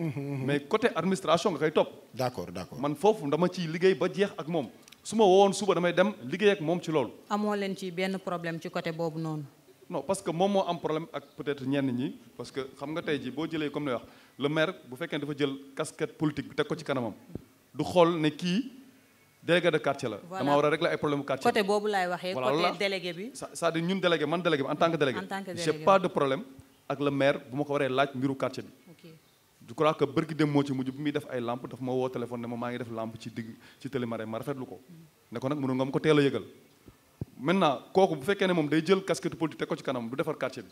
mais côté administration nga koy topp. d'accord man foofu dama ciy liggéey ba jeex ak moom su ma woowoon suba damay dem liggéey ak moom ci loolu. amoo leen ci benn problème ci côté boobu noonu. non parce que moom moo am problème ak peut-être ñenn ñi parce que xam nga tey jii boo jëlee comme ni wax le maire bu fekkee dafa jël casquette politique bi teg ko ci kanamam du xool ne kii délégué de quartier la. Voilà. dama war a régler ay problème quartier. côté boobu laay waxee. Voilà, côté loolu la. délégué bi. c'est-à-dire ñun délégué man délégué bi en tant que délégué. En tant que j'ai délégué. pas de problème ak le maire bu ma ko waree laaj mbiru quartier bi. ok je crois que bërki dem moo ci mujj bi muy def ay lampe dafa ma woo téléphone ne ma maa ngi def lampe ci digg ci Télémarin ma rafetlu ko. ne ko nag mënu nga ma ko teel a yëgal. maintenant kooku bu fekkee ne moom day jël casquette politique teg ko ci kanam du defar quartier bi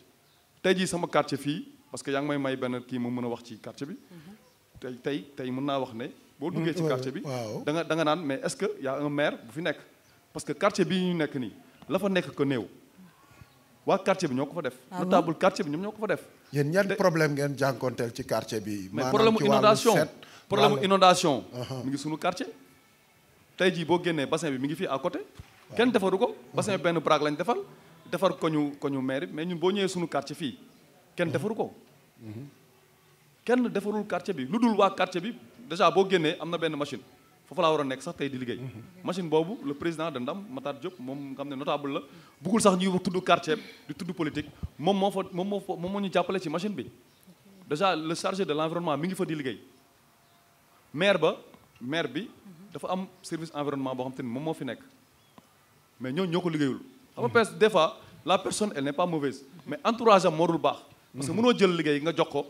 tey jii sama quartier fii parce que yaa ngi may benn kii ma mën a wax ci quartier bi. tey mën naa wax ne. boo duggee ci quartier bi waaw. da nga naan mais est-ce que y a un maire bu fi nekk parce que quartier bi ñu nekk nii la fa nekk ko néew waa quartier bi ñoo ko fa def. Ah bon? notable quartier bi ñoom ñoo ko fa def. yéen ñan problème ngeen jànkonteel ci quartier bi. mais maanaam problème ci wàllu inondation set, problème wàllu- inondation mi ngi sunu quartier tey jii boo génnee bassin bi mi ngi fii à côté kenn defaru ko bassin bi benn braque lañ defar ko ñu maire bi mais ñun boo ñëwee sunu quartier fii kenn defaru ko kenn defarul quartier bi lu dul waa quartier bi déjà boo génnee am na benn machine foofu laa war a nekk sax tey di liggéey machine boobu le président de Ndam Matar Diop moom nga xam ne notable la buggul sax ñuy tudd quartier di tudd politique moom moo ñu jàppale ci machine bi déjà le chargé de l'environnement mi ngi fa di liggéey maire bi dafa am service environnement boo xam te ni moom moo fi nekk mais ñoo ko liggéeyul xam nga peut-être des fois la personne elle n'est pas mauvaise mais entourage am moo dul baax parce que mënoo jël liggéey nga jox ko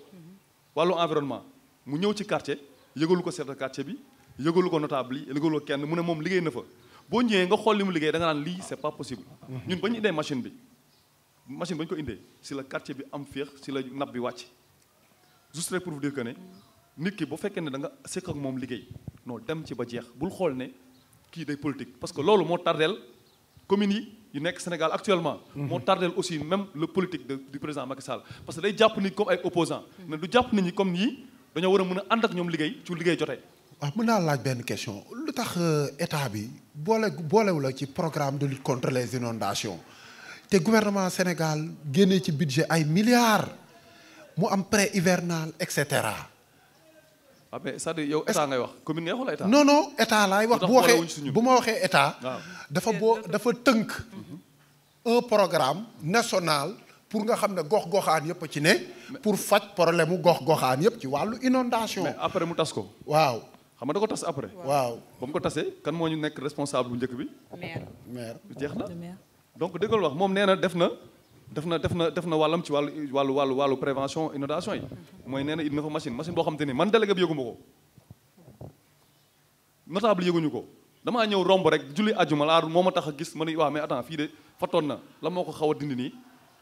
wàllu environnement mu ñëw ci quartier yëgalu ko chef de quartier bi yëgalu ko notable yi yëgalu ko kenn mu ne moom liggéey na fa boo ñëwee nga xool li mu liggéey da nga naan lii c'est pas possible ñun ba ñu indee machine ba ñu ko indee si la quartier bi am féex si la napp bi wàcc juste rek pour vous dire que ne nit ki bu fekkee ne da nga sekk ak moom liggéey non dem ci ba jeex bul xool ne kii day politique parce que loolu moo tardeel communes yi yu nekk Sénégal actuellement moo tardeel aussi même le politique du président Macky Sall parce que day jàpp nit comme ay opposants mais du jàpp nit ñi comme ñii dañoo war a mën a ànd ak ñoom liggéey ci liggéey jotee waaw mën naa laaj benn question lu tax état bi boolewu la ci programme de lutte contre les inondations te gouvernement Sénégal génnee ci budget ay milliards mu am prêt hivernal et cetera. ah mais c'est-à-dire yow état ngay wax commune ngay xool état. non état laay wax bu waxee bu ma waxee état. waaw dafa tënk un programme national pour nga xam ne gox-goxaan yëpp a ci ne. pour faj problème mu gox-goxaan yëpp ci wàllu inondation. mais après mu tas ko. waaw. xam nga da ko tas après. waaw ba mu ko tasee kan moo ñu nekk responsable bu njëkk bi. maire. jeex na donc déggal wax moom nee na def na wàllam ci wàllu prévention inondation yi mooy nee na indi na fa machine boo xam te ni man délégué bi yëguma ko notable yëguñu ko damaa ñëw romb rek julli àjjuma laa moo ma tax a gis ma ne waaw mais attends fii de fattoon na la moo ko xaw a dindi nii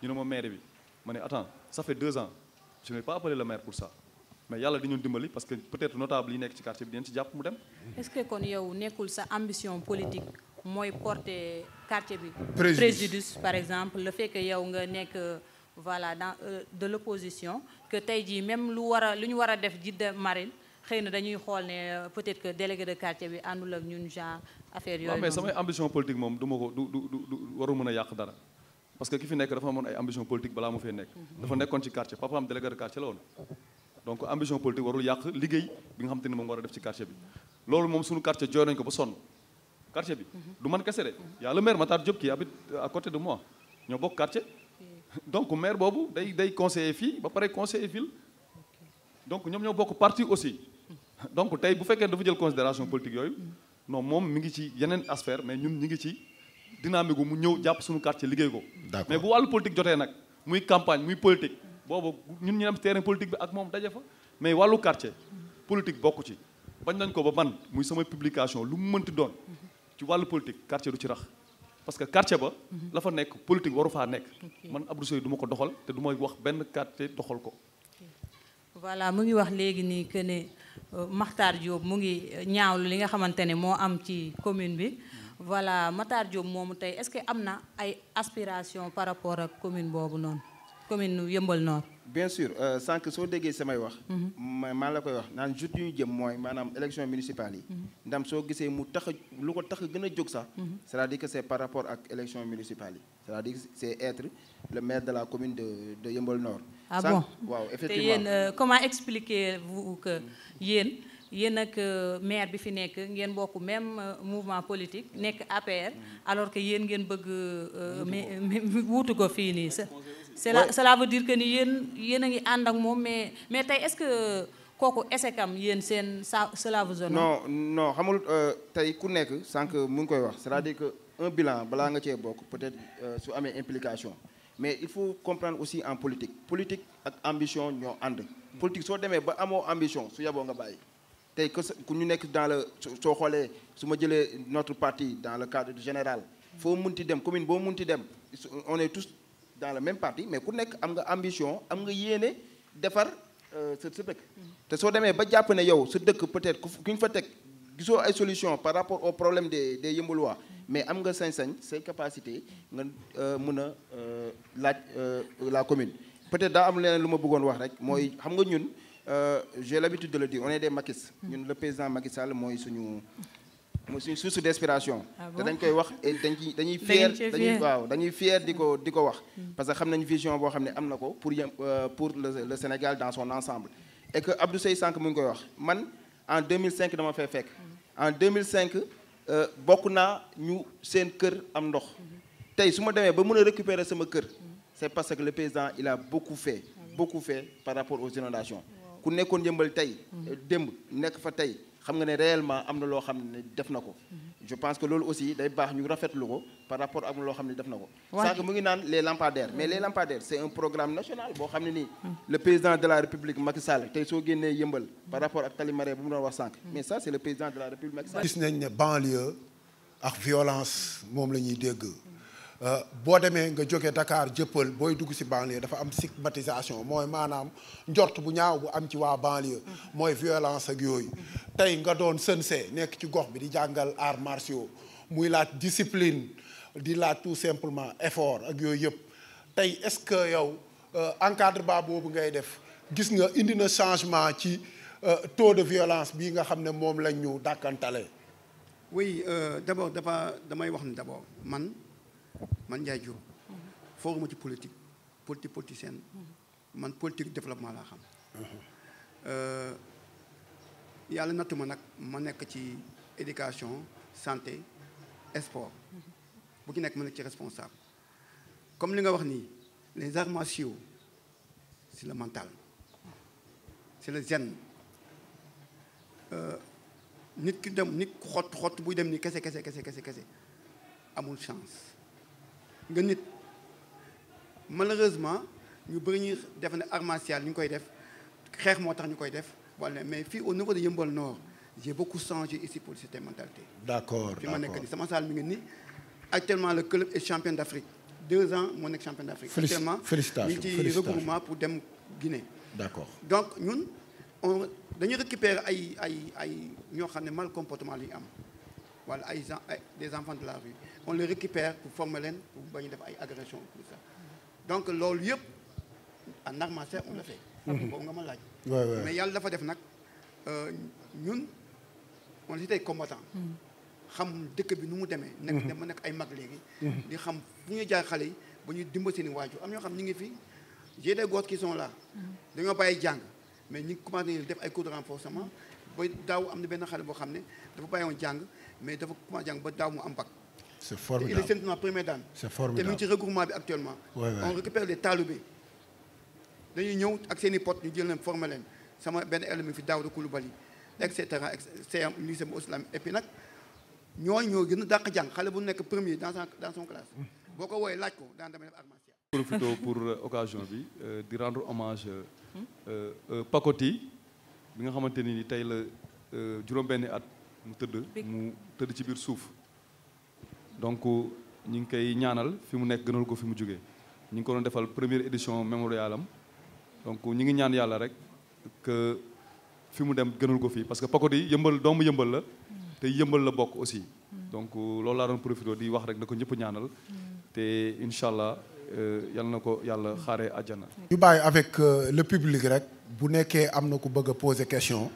ñu ne ma maire bi ma ne attends ça fait 2 ans je n'ai pas appelé le maire pour ça mais yàlla di ñu dimbali parce que peut-être notable yi nekk ci quartier bi dinañ ci jàpp mu dem. est-ce que kon yow nekkul sa ambition politique mooy porter quartier bi. préjudice par exemple le fait que yow nga nekk voilà dans de l'opposition que tey jii même lu ñu war a def Djiddah Marine xëy na dañuy xool ne peut-être que délégué de quartier bi àndul ak ñun genre affaire yooyu. waaw mais samay ambition politique moom du ma ko du waru mën a yàq dara parce que ki fi nekk dafa amoon ay ambition politique balaa mu fee nekk. dafa nekkoon ci quartier papaam délégué de quartier la woon. donc ambition politique warul yàq liggéey bi nga xam te ne moom war a def ci quartier bi loolu moom suñu quartier jooy nañu ko ba sonn quartier bi du man kese de y a le maire Matar Diop qui habite à côté de moi ñoo bokk quartier donc maire boobu day conseiller fii ba pare conseiller ville donc ñoom ñoo bokk parti aussi donc tey bu fekkee dafa jël considération politique yooyu non moom mi ngi ci yeneen aspect mais ñun ñi ngi ci dynamique gu mu ñëw jàpp suñu quartier liggéey ko mais bu wàllu politique jotee nag muy campagne muy politique boobu ñun ñu am terrain politique bi ak moom daje fa mais wàllu quartier politique bokku ci bañ nañ ko ba man muy sama publication lu mu mënti doon ci wàllu politique quartier du ci rax parce que quartier ba la fa nekk politique waru faa nekk man Abdou Seye du ma ko doxal te du ma wax benn quartier doxal ko voilà mu ngi wax léegi nii que ne Makhtar Diop mu ngi ñaawlu li nga xamante ne moo am ci commune bi voilà Makhtar Diop moomu tey est-ce que am na ay aspiration par rapport ak commune boobu noonu commune Yeumbeul Nord. bien sûr sànq soo déggee samay wax. maa la koy wax naan jour yu ñu jëm mooy maanaam élection municipale yi. ndam soo gisee mu tax lu ko tax gën a jóg sax. c'est-à-dire que c'est par rapport ak élection municipale yi c'est-à-dire que c'est être le maire de la commune de Yeumbeul Nord. ah bon waaw effectivement te yéen comment expliquez-vous que yéen ak maire bi fi nekk ngeen bokk même mouvement politique nekk APR alors que yéen ngeen bëgg wuutu ko fii nii cela veut dire que ni yéen a ngi ànd ak moom mais tey est-ce que kooku ésekam yéen seen cela vous honore. non non xamul tey ku nekk sànq mu ngi koy wax c'est-à-dire que un bilan balaa nga cee bokk peut-être su amee implication mais il faut comprendre aussi en politique ak ambition ñoo ànd. politique soo demee ba amoo ambition su yaboo nga bàyyi tey que ku ñu nekk dans le soo xoolee su ma jëlee notre parti dans le cadre général foo munti dem commune boo munti dem on est tous dans le même parti mais ku nekk am nga ambition am nga yéene defar sa dëkk te soo demee ba jàpp ne yow sa dëkk peut-être ku ñu fa teg gisoo ay solution par rapport au problème des yëmbaluwaa mais am nga sañ-sañ say capacité nga mun a laaj la commune peut-être daa am leneen lu ma bëggoon wax rek mooy xam nga ñun j'ai l'habitude de le dire on est des maquis ñun le président Macky Sall mooy suñu source d'inspiration te dañ koy wax et dañuy fier dañuy fier di ko wax parce que xam nañ vision boo xam ne am na ko pour le Sénégal dans son ensemble et que Abdou Seye sànq mu ngi koy wax man en 2005 dama fay fekk en 2005 bokk naa ñu seen kër am ndox tey su ma demee ba mën a récupérer sama kër c'est parce que le président il a beaucoup fait par rapport aux inondations ku nekkoon Yeumbeul tey démb nekk fa tey xam nga ne réellement am na loo xam ne def na ko je pense que loolu aussi day baax ñu rafetlu ko par rapport ak loo xam ne def na ko sànq mu ngi naan les lampadaires mais les lampadaires c'est un programme national boo xam ne nii le président de la République Macky Sall tey soo génnee Yeumbeul par rapport ak Tali Maré bu mu doon wax sànq mais ça c'est le président de la République Macky Sall. gis nañ ne banlieue ak violence moom la ñuy dégg boo demee nga jóge Dakar jëppal booy dugg ci banlieue dafa am stigmatisation mooy maanaam njort bu ñaaw bu am ci waa banlieue mooy violence ak yooyu tey nga doon sensei nekk ci gox bi di jàngal arts martiaux muy laaj discipline di laaj tout simplement effort ak yooyu yëpp tey est-ce que yow encadrement boobu ngay def gis nga indi na changement ci taux de violence bii nga xam ne moom lañ ñu dàkkantale. oui d'abord damay wax ni d'abord man Ndiaye Diop fooguma ci politicienne man politique développement laa xam yàlla nattu ma nag ma nekk ci éducation santé sport bu ci nekk ma nekk ci responsable comme li nga wax nii les arts martiaux c'est le mental c'est le zen nit ki dem nit xott buy dem nii kese amul chance nga nit malheureusement ñu bëri ñuy def ne art martial ñu koy def xeex moo tax ñu koy def wala mais fii au niveau de Yeumbeul Nord j'ai beaucoup changé ici pour cette mentalité. D'accord. fi ma nekk nii sama saal mi ngi nii actuellement le club est champion d'Afrique 2 ans moo nekk champion d'Afrique. félicitations ñu ngi ci regroupement pour dem Guinée. D'accord. donc ñun dañuy récupérer ay ñoo xam ne mal comportement la ñu am wala des enfants de la rue on les récupère pour former leen pour bañ a def ay agressions tout ça donc loolu yëpp en art martial on le fait. boobu nga ma laaj. mais yàlla dafa def nag ñun on était combattant. xam dëkk bi nu mu demee. nekk dama nekk ay mag léegi. di xam fu ñuy jaar xale yi ba ñuy dimbali seen i waajur am ñoo xam ñu ngi fi j'ai des gosses qui sont là. dañoo bàyyi jàng mais ñu ngi commencé def ay cours de renforcement ba daaw am na benn xale boo xam ne dafa bàyyi woon jàng mais dafa commencé jàng ba daaw mu am bac. c'est formidable il est maintenant première dame. c'est formidable te mu ngi ci regroupement bi actuellement. on récupère les talibés dañuy ñëw ak seen i potes ñu jël leen former leen sama benn élève mi fi Daouda Coulibaly et cetera CM lycée bu Islam et puis nag ñoo gën a dàq jàng xale bu nekk premier dans son classe boo ko wooyee laaj ko daan damay def art martial. profito pour occasion bi di rendre hommage Pakoti bi nga xamante ni tey la juróom-benni at mu tëdd ci biir suuf donc ñu ngi koy ñaanal fi mu nekk gënal ko fi mu jógee ñu ngi ko doon defal première édition mémorial am donc ñu ngi ñaan yàlla rek que fi mu dem gënal ko fii parce que Pakoti Yeumbeul doomu Yeumbeul la te Yeumbeul la bokk aussi donc loolu laa doon profité di wax rek na ko ñëpp ñaanal te incha allah yal na ko yàlla xaaree àjjana. ñu bàyyi avec le public rek bu nekkee am na ku bëgg a poser question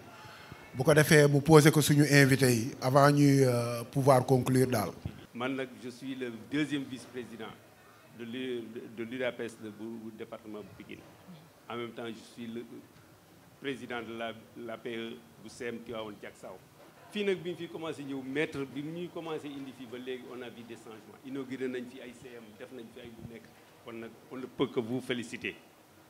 bu ko defee mu poser ko suñu invité yi avant ñuy pouvoir conclure daal. man nag je suis le 2e vice-président de l'UDAPS bu département bu Pikine en même temps je suis le président de la PE bu CM Tivaouane Diacksao fii nag bi ñu fi commencé ñëw maître bi ñuy commencé indi fii ba léegi on a vu des changements inauguré nañ fi ay CM def nañ fi ay lu nekk kon nag on ne peut que vous féliciter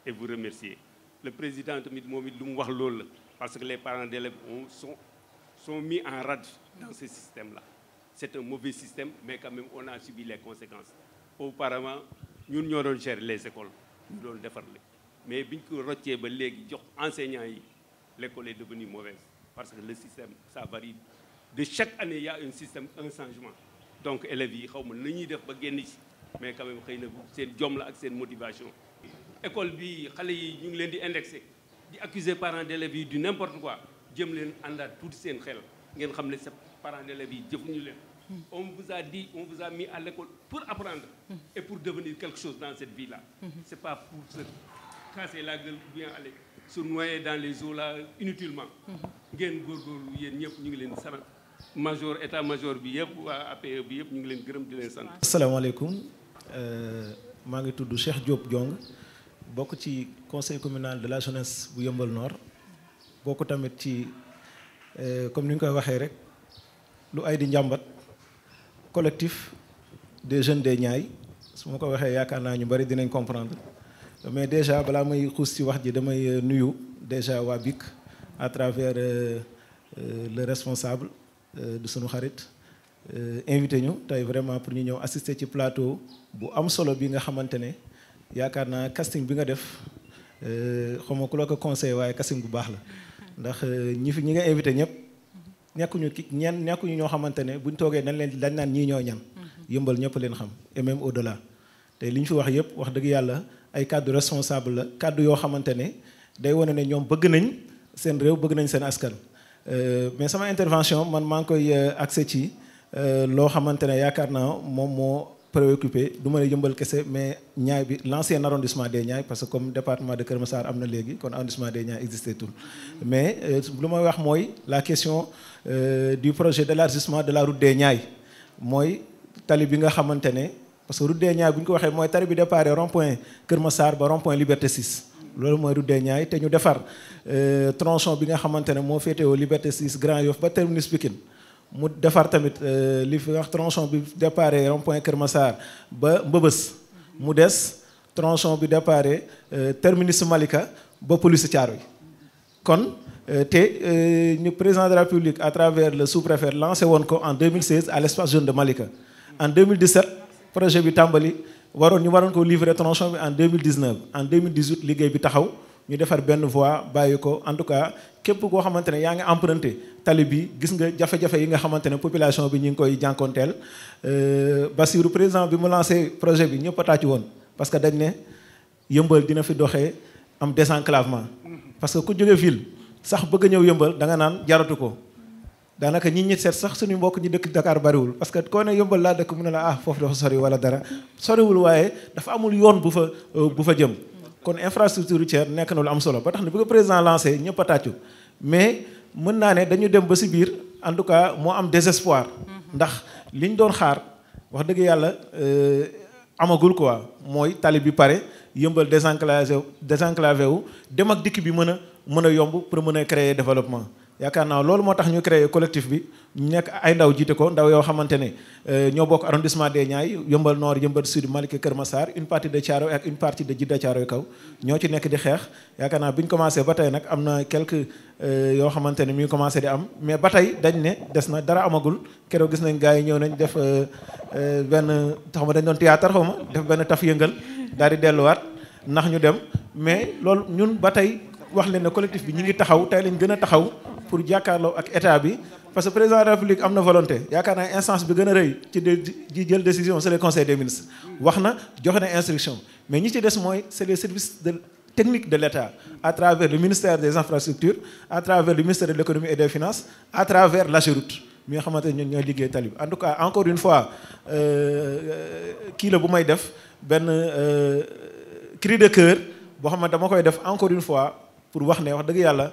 et vous remercier le président tamit moom it lu mu wax loolu la parce que les parents d'élèves sont mis en rade dans ce système là. C'est un mauvais système mais quand même on a subi les conséquences. Auparavant ñun ñoo doon gérer les écoles ñu doon defar le mais biñ ko roccee ba léegi jox enseignants yi l'école est devenue mauvaise parce que le système ça varie de chaque année il y a un changement donc élèves yi xaw ma na ñuy def ba génn ci mais quand même xëy na seen jom la ak seen motivation. école bi xale yi ñu ngi leen di indexé di accuser parents d'élèves yi du n'importe quoi jëm leen àndaat tuuti seen xel ngeen xam ne sa parents d'élèves yi jëfuñu leen. On vous a dit, on vous a mis à l'école pour apprendre et pour devenir quelque chose dans cette vie-là. C'est pas pour se casser la gueule ou bien aller se noyer dans les eaux là inutilement. ngeen góorgóorlu yéen ñëpp ñu ngi leen sant major état major bi yëpp waa APE bi yëpp ñu ngi leen gërëm di leen sant. asalaamaaleykum maa ngi tudd Cheikh Diop Diong bokk ci conseil communal de la jeunesse bu Yeumbeul Nord bokk tamit ci comme ni ñu koy waxee rek lu ay di njàmbat. collectif des jeunes des Niayes su ma ko waxee yaakaar naa ñu bari dinañ comprendre mais déjà balaa may xuus ci wax ji damay nuyu déjà waa BIC à travers le responsable de sunu xarit invité ñu tey vraiment pour ñu ñëw assister ci plateau bu am solo bi nga xamante ne yaakaar naa casting bi nga def xaw ma ku la ko conseillé waaye casting bu baax la ndax ñi nga invité ñëpp. nekkuñu ñoo xamante ne buñ toogee dañ naan ñii ñoo ñan Yeumbeul ñëpp leen xam et même au-delà te li ñu fi wax yëpp wax dëgg yàlla ay cadre responsable la cadre yoo xamante ne day wane ne ñoom bëgg nañ seen réew bëgg nañ seen askan mais sama intervention man maa ngi koy accès ci loo xamante ne yaakaar naa moom moo préoccupé du ma ne Yeumbeul kese mais Niayes bi l'ancien arrondissement des Niayes parce que comme département de Keur Massar am na léegi kon arrondissement des Niayes existé tout mais lu may wax mooy la question du projet d'élargissement de la route des Niayes mooy tali bi nga xamante ne parce que route des Niayes bu ñu ko waxee mooy tali bi départ rond-point Keur Massar ba rond-point Liberté 6 loolu mooy route des Niayes te ñu defar tronçon bi nga xamante ne moo féetewoo Liberté 6 Grand Yoff ba terminus Pikine mu defar tamit li fi wax tronçon bi départ rond-point Keur Massar ba Mbëbës mu des tronçon bi départ terminus Malika ba police Thiaroye kon te ñu président de la République à travers le sous-préfet lancé woon ko en 2016 à l'espace jeune de Malika en 2017 projet bi tàmbali ñu waroon ko livrer tronçon bi en 2019 en 2018 liggéey bi taxaw ñu defar benn voie bàyyi ko en tout cas képp koo xamante ne yaa ngi emprunté tali bi gis nga jafe-jafe yi nga xamante ne population bi ñu ngi koy jànkoonteel Bassirou président bi mu lancé projet bi ñëpp a tàcc woon parce que dañ ne Yeumbeul dina fi doxee am désenclavement parce que ku jóge ville sax bëgg a ñëw Yeumbeul da nga naan jaratu ko daanaka ñi seet sax suñu mbokk ñi dëkk Dakar bariwul parce que koo ne Yeumbeul laa dëkk mu ne la foofu dafa sori wala dara soriwul waaye dafa amul yoon bu fa jëm kon infrastructure routière nekk na lu am solo ba tax na bi ko président lancé ñëpp a tàccu mais mën naa ne dañu dem ba si biir en tout cas moo am désespoir ndax liñ doon xaar wax dëgg yàlla amagul quoi mooy tali bi pare Yeumbeul désenclavé wu dem ak dikk bi mën a yomb pour mën a créer développement yaakaar naa loolu moo tax ñu créer collectif bi ñu nekk ay ndaw jiite ko ndaw yoo xamante ne ñoo bokk arrondissement des Niayes Yeumbeul Nord Yeumbeul Sud Malika Keur Massar une partie de Thiaroye ak une partie de Djiddah Thiaroye Kaw ñoo ci nekk di xeex yaakaar naa bi ñu commencé ba tey nag am na quelques yoo xamante ne mi ngi commencé di am mais ba tey dañ ne des na dara amagul keroog gis nañ gars yi ñëw nañ def benn xaw ma dañ doon théâtre xaw ma def benn taf yëngal daal di delluwaat ndax ñu dem mais loolu ñun ba tey wax leen ne collectif bi ñi ngi taxaw tey lañ gën a taxaw pour jàkkaarloo ak état bi parce que président de la République am na volonté yaakaar naa instance bi gën a rëy ci jël décision c'est le conseil des ministres wax na joxe na instruction mais ñi ci des mooy c'est les services techniques de l'État à travers le ministère des infrastructures à travers le ministère de l'économie et des finances à travers l'AGEROUTE mi nga xamante ne ñun ñooy liggéey tali bi en tout cas encore une fois kii la bu may def benn cri de cœur boo xam ne dama koy def encore une fois pour wax ne wax dëgg yàlla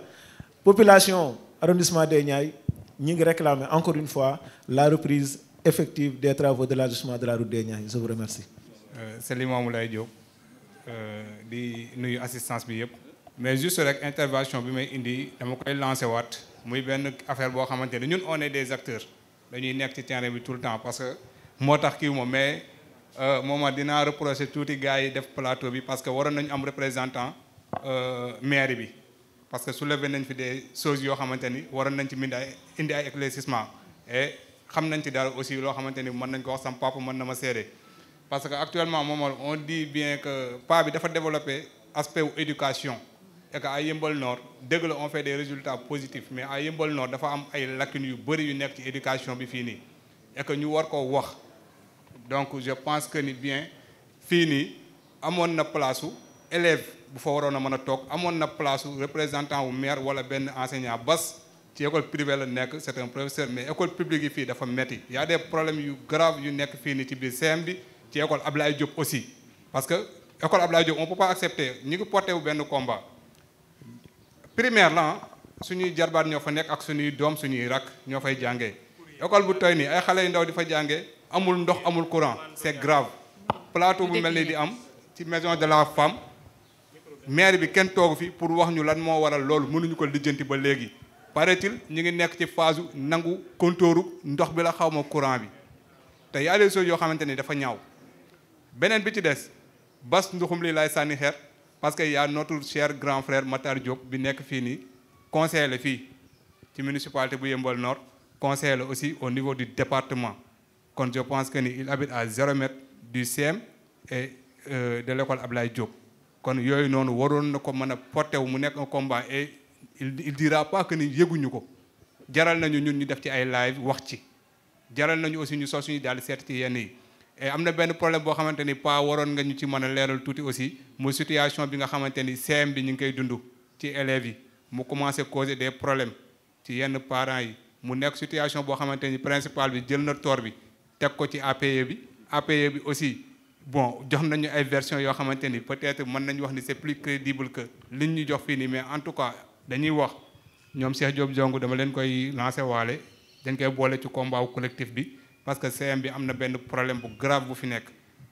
population arrondissement des Niayes ñi ngi réclamer encore une fois la reprise effective des travaux de l'élargissement de la route des Niayes je vous remercie. c'est Limamou Laye Diop di nuyu assistance bi yëpp mais juste rek intervention bi may indi dama koy lancer waat muy benn affaire boo xamante ne ñun on est des acteurs dañuy nekk ci terrain bi tout le temps parce que moo tax kii moom mais moom dinaa reprocher tuuti gars yi def plateau bi parce que waroon nañu am représentant mairie bi parce que soulevé nañ fi des choses yoo xamante ni waroon nañ ci indi ay éclaircissement et xam nañ ci dara aussi loo xamante ni mën nañ ko wax sam papa mën na ma seede parce que actuellement moom on dit bien que PA bi dafa développé aspect wu éducation et que à Yeumbeul Nord dëgg la on fait des résultats positifs mais à Yeumbeul Nord dafa am ay lacunes yu bëri yu nekk ci éducation bi fii nii et que ñu war ko wax donc je pense que ni bien fii nii amoon na place u élève bu fa waroon a mën a toog amoon na place u représentant wu maire wala benn enseignant bas ci école privée la nekk c'est un professeur mais école publique yi fii dafa metti y a des problèmes yu graves yu nekk fii nii ci biir CM bi ci école Ablaye Diop aussi parce que école Ablaye Diop on peut pas accepter ñi ngi porté wu benn combat primaire la suñuy jarbaat ñoo fa nekk ak suñuy doom suñuy rak ñoo fay jàngee école bu toy nii ay xale yu ndaw di fa jàngee amul ndox amul courant c'est grave plateau bu mel ni di am ci maison de la femme maire bi kenn toogu fi pour wax ñu lan moo waral loolu mënuñu ko lijjanti ba léegi paraît-il ñu ngi nekk ci phase nangu kontooru ndox bi la xaw ma courant bi te y a des choses yoo xamante ni dafa ñaaw beneen bi ci des bas nduxum li lay sànni xeer parce que y a notre cher grand frère Matar Diop bi nekk fii nii conseiller la fii ci municipalité bu Yeumbeul Nord conseiller la aussi au niveau du département kon je pense que ni il habite à 0 mètre du CM et de l'école Ablaye Diop kon yooyu noonu waroon na ko mën a porté wu mu nekk un combat et il dira pas que ni yëguñu ko jaral nañu ñun ñu def ci ay live wax ci jaral nañu aussi ñu sos suñu daal seet ci yenn yi et am na benn problème boo xamante ni pas waroon nga ñu ci mën a leeral tuuti aussi mooy situation bi nga xamante ni CM bi ñu ngi koy dund ci élèves yi mu commencé causer des problèmes ci yenn parents yi mu nekk situation boo xamante ni principal bi jël na tort bi teg ko ci APE bi APE bi aussi bon jox nañu ay versions yoo xamante ni peut-être mën nañu wax ni c'est plus crédible que liñ ñu jox fii nii mais en tout cas dañuy wax ñoom Cheikh Diop Jong dama leen koy lancer waale dañ koy boole ci combat collectif bi parce que CM bi am na benn problème bu grave bu fi nekk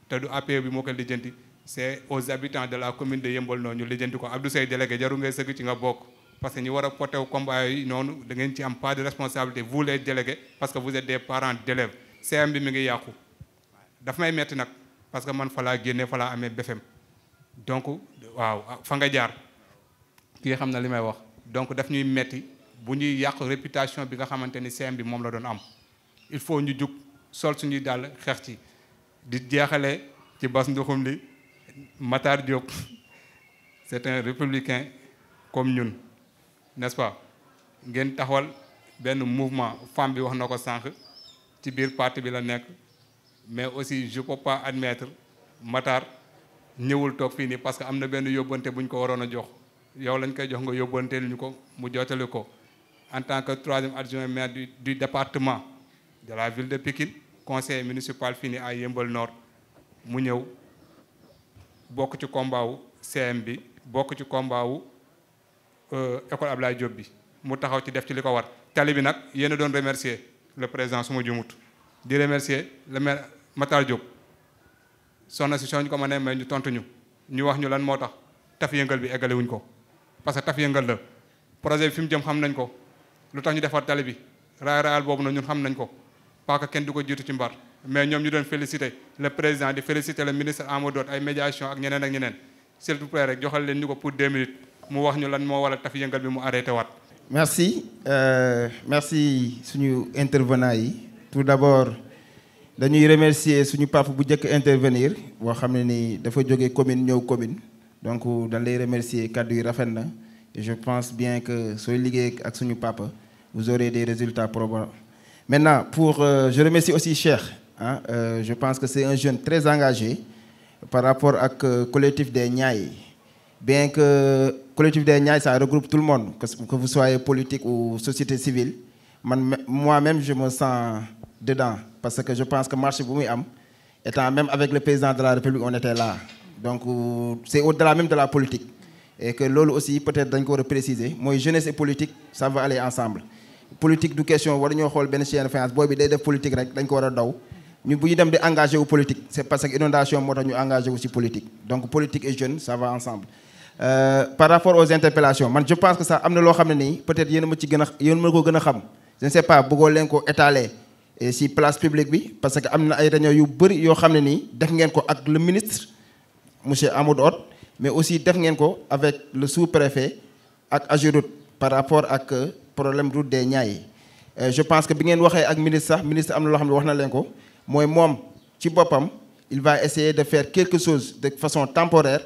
te du APE bi moo koy lijjanti c'est aux habitants de la commune de Yeumbeul noonu ñu lijjanti ko Abdou Seye délégué jaru ngay sëgg ci nga bokk parce que ñi war a porté wu combat yi noonu da ngeen ci am pas de responsabilité vous les délégués parce que vous êtes des parents d'élèves CM bi mi ngi yàqu daf may metti nag parce que man fa laa génnee fa laa amee BFM donc waaw fa nga jaar kii xam na li may wax donc daf ñuy metti bu ñuy yàq réputation bi nga xamante ni CM bi moom la doon am il faut ñu jug sol suñuy dàll xeex ci di jeexale ci bas nduxum li Matar Diop c'est un républicain comme ñun n'est-ce pas ngeen taxawal benn mouvement femme bi wax na ko sànq ci biir parti bi la nekk mais aussi je peux pas admettre Matar ñëwul toog fii nii parce que am na benn yóbbante bu ñu ko waroon a jox yow lañ koy jox nga yóbbanteel ñu ko mu jottali ko en tant que 3e adjoint maire du département de la ville de Pikine conseiller municipal fii nii à Yeumbeul Nord mu ñëw bokk ci combat wu CM bi bokk ci combat wu école Ablaye Diop bi mu taxaw ci def ci li ko war tali bi nag yéen a doon remercier le président suma jumut di remercier le maire Matar Diop soxna si soo ñu ko mënee may ñu tontu ñu wax ñu lan moo tax taf yëngal bi eggale wuñ ko parce que taf yëngal la projet bi fi mu jëm xam nañ ko lu tax ñu defar tali bi raay boobu na ñun xam nañ ko parce que kenn du ko jiitu ci mbar mais ñoom ñu doon féliciter le président di féliciter le ministre Amadou ay médiation ak ñeneen s'il vous plaît rek joxal leen ñu ko pour 2 minutes mu wax ñu lan moo waral taf yëngal bi mu arrêté waat. merci merci suñu intervenant yi tout d'abord dañuy remercier suñu papa bu njëkk intervenir boo xam ne ni dafa jóge commune ñëw commune donc dañ lay remercier kàddu yi rafet na et je pense bien que sooy liggéey ak suñu papa vous aurez des résultats probants. Maintenant je remercie aussi Cheikh je pense que c'est un jeune très engagé par rapport ak collectif des Niayes bien que collectif des Niayes ça regroupe tout le monde que vous soyez politique ou société civile moi-même je me sens dedans parce que je pense que marché bu muy am étant même avec le président de la République on était là donc c'est au-delà même de la politique et que loolu aussi peut-être dañ ko war a préciser mooy jeunesse et politique ça va aller ensemble politique du question war ñoo xool benn chaîne finance booy bi day def politique rek dañ ko war a daw ñu bu ñu dem di engagé wu politique c'est parce que inondation moo tax ñu engagé wu ci politique donc politique et jeune ça va ensemble par rapport aux interpellations man je pense que ça am na loo xam ne nii peut-être yéen a ma ci gën a yéen ma ko gën a xam je ne sais pas bëggoo leen ko étaler ci place publique bi parce que am na ay réunions yu bëri yoo xam ne nii def ngeen ko ak le ministre monsieur Amadou Hott mais aussi def ngeen ko avec le sous-préfet ak AGEROUTE par rapport ak problème route des Niayes. Je pense que bi ngeen waxee ak ministre sax ministre am na loo xam ne wax na leen ko mooy moom ci boppam il va essayer de faire quelque chose de façon temporaire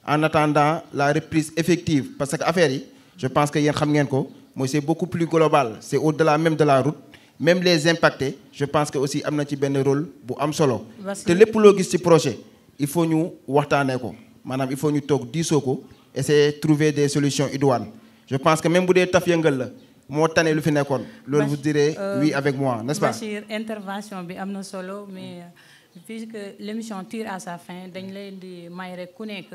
en attendant la reprise effective parce que affaire yi je pense que yéen xam ngeen ko mooy c'est beaucoup plus global, c'est au-delà même de la route. Même les impactés, je pense que aussi am na ci benn rôle bu am solo. te lépp loo gis ci projet il faut ñu waxtaanee ko maanaam il faut ñu toog diisoo ko essayer de trouver des solutions idoines. Je pense que même bu dee taf yëngal la moo tane lu fi nekkoon. loolu vous direz oui avec moi, n'est-ce pas? Bachir, intervention bi am na solo mais puisque l'émission tire à sa fin dañ leen di may rek ku nekk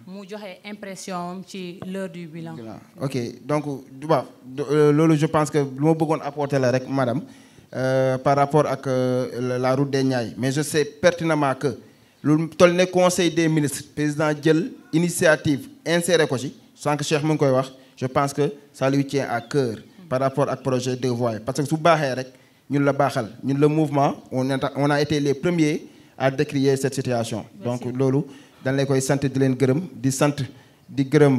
mu joxe impression ci l'heure du bilan. Ok donc waaw loolu je pense que lu ma bëggoon apporter la rek madame par rapport ak la route des Niayes mais je sais pertinemment que lu toll ne conseil des ministres président jël initiative inséré ko ci sànq Cheikh mu ngi koy wax je pense que ça lui tient à cœur par rapport ak projet Deux Voies parce que su baaxee rek ñun la baaxal ñun le mouvement on a été les premiers à décrier cette situation. Donc loolu dañ lay koy sant di leen gërëm di sant di gërëm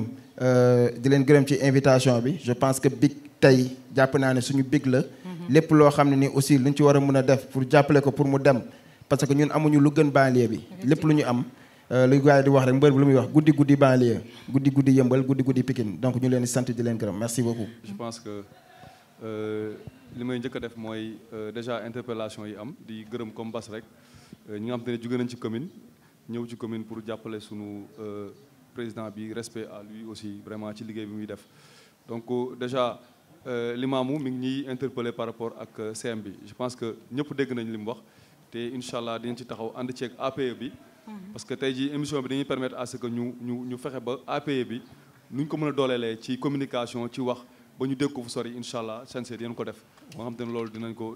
di leen gërëm ci invitation bi je pense que big tey jàpp naa ne suñu big la. lépp loo xam ne ni aussi luñ ci war a mën a def pour jàppale ko pour mu dem parce que ñun amuñu lu gën banlieue bi. lépp lu ñu am lu gars yi di wax rek mbër bi lu muy wax guddi guddi banlieue guddi guddi yëmbal guddi guddi Pikine donc ñu leen di sant di leen gërëm merci beaucoup. Je pense que li may njëkk a def mooy déjà interpellation yi am di gërëm comme Bass rek. ñi nga xam te ne jóge nañ ci commune ñëw ci commune pour jàppale sunu président bi respect à lui aussi vraiment ci liggéey bi muy def donc déjà Limamou mi ngi ñuy interpellé par rapport ak CM bi je pense que ñëpp dégg nañ li mu wax te incha allah dinañ ci taxaw ànd ceeg APE bi parce que tey jii émission bi dañuy permettre à ce que ñu fexe ba APE bi nuñ ko mën a dooleelee ci communication ci wax ba ñu dégg ko fu sori incha allah sincère dinañ ko def moo xam te ne loolu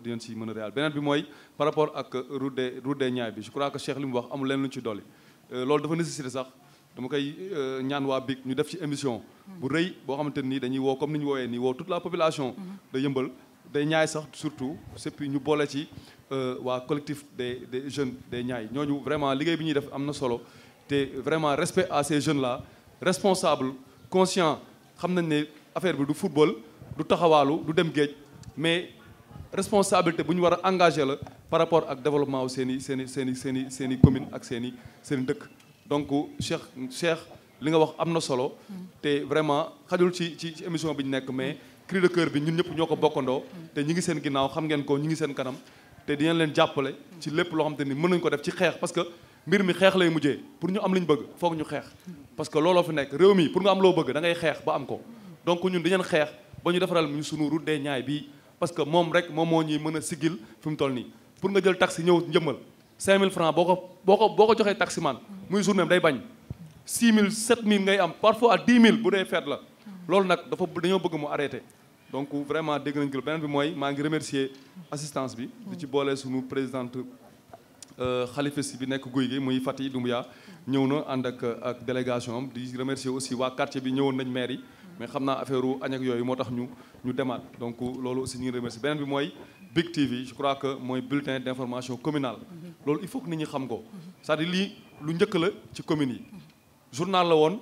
dinañ si mën a réal beneen bi mooy par rapport ak route des Niayes bi je crois que Cheikh li mu wax amul leen lu ñu ci dolli loolu dafa nécessité sax dama koy ñaan waa BIC ñu def ci émission bu rëy boo xamante nii dañuy woo comme ni ñu woowee nii woo toute la population de Yeumbeul des Niayes sax surtout c'est puis ñu boole ci waa collectif des jeunes des Niayes ñooñu vraiment liggéey bi ñuy def am na solo te vraiment respect à ces jeunes là responsable conscient xam nañ ne affaire bi du football du taxawaalu du dem géej mais responsabilité bu ñu war a engagé la par rapport ak développement wu seen i commune ak seen i dëkk donc Cheikh li nga wax am na solo te vraiment xajul ci émission bi ñu nekk mais cri de cœur bi ñun ñëpp ñoo ko bokkandoo te ñi ngi seen ginnaaw xam ngeen ko ñi ngi seen kanam te dinañ leen jàppale ci lépp loo xam te ni mën nañu ko def ci xeex parce que mbir mi xeex lay mujjee pour ñu am li ñu bëgg foog ñu xeex parce que looloo fi nekk réew mi pour nga am loo bëgg da ngay xeex ba am ko donc ñun dañu xeex ba ñu defaral ñu sunu route des Niayes bii parce que moom rek moom moo ñuy mën a sigil fi mu toll nii pour nga jël taxi ñëw njëmmal 5000 francs boo ko joxee taximan muy journée day bañ 6000 7000 ngay am parfois 10 000 bu dee feet la loolu nag dañoo bëgg mu arrêté donc vraiment dégg nañ ko beneen bi mooy maa ngi remercier assistance bi di ci boole sunu présidente Khalifa si bi nekk guy gi muy Fati Doumbia ñëw na ànd ak délégation am di remercier aussi waa quartier bi ñëwoon nañ maire yi mais xam naa affaire u añ ak yooyu moo tax ñu demaat donc loolu aussi ñu ngi remercier beneen bi mooy Big TV je crois que mooy bulletin d'information communal loolu il faut que nit ñi xam ko c'est-à-dire lii lu njëkk la ci communes yi journal la woon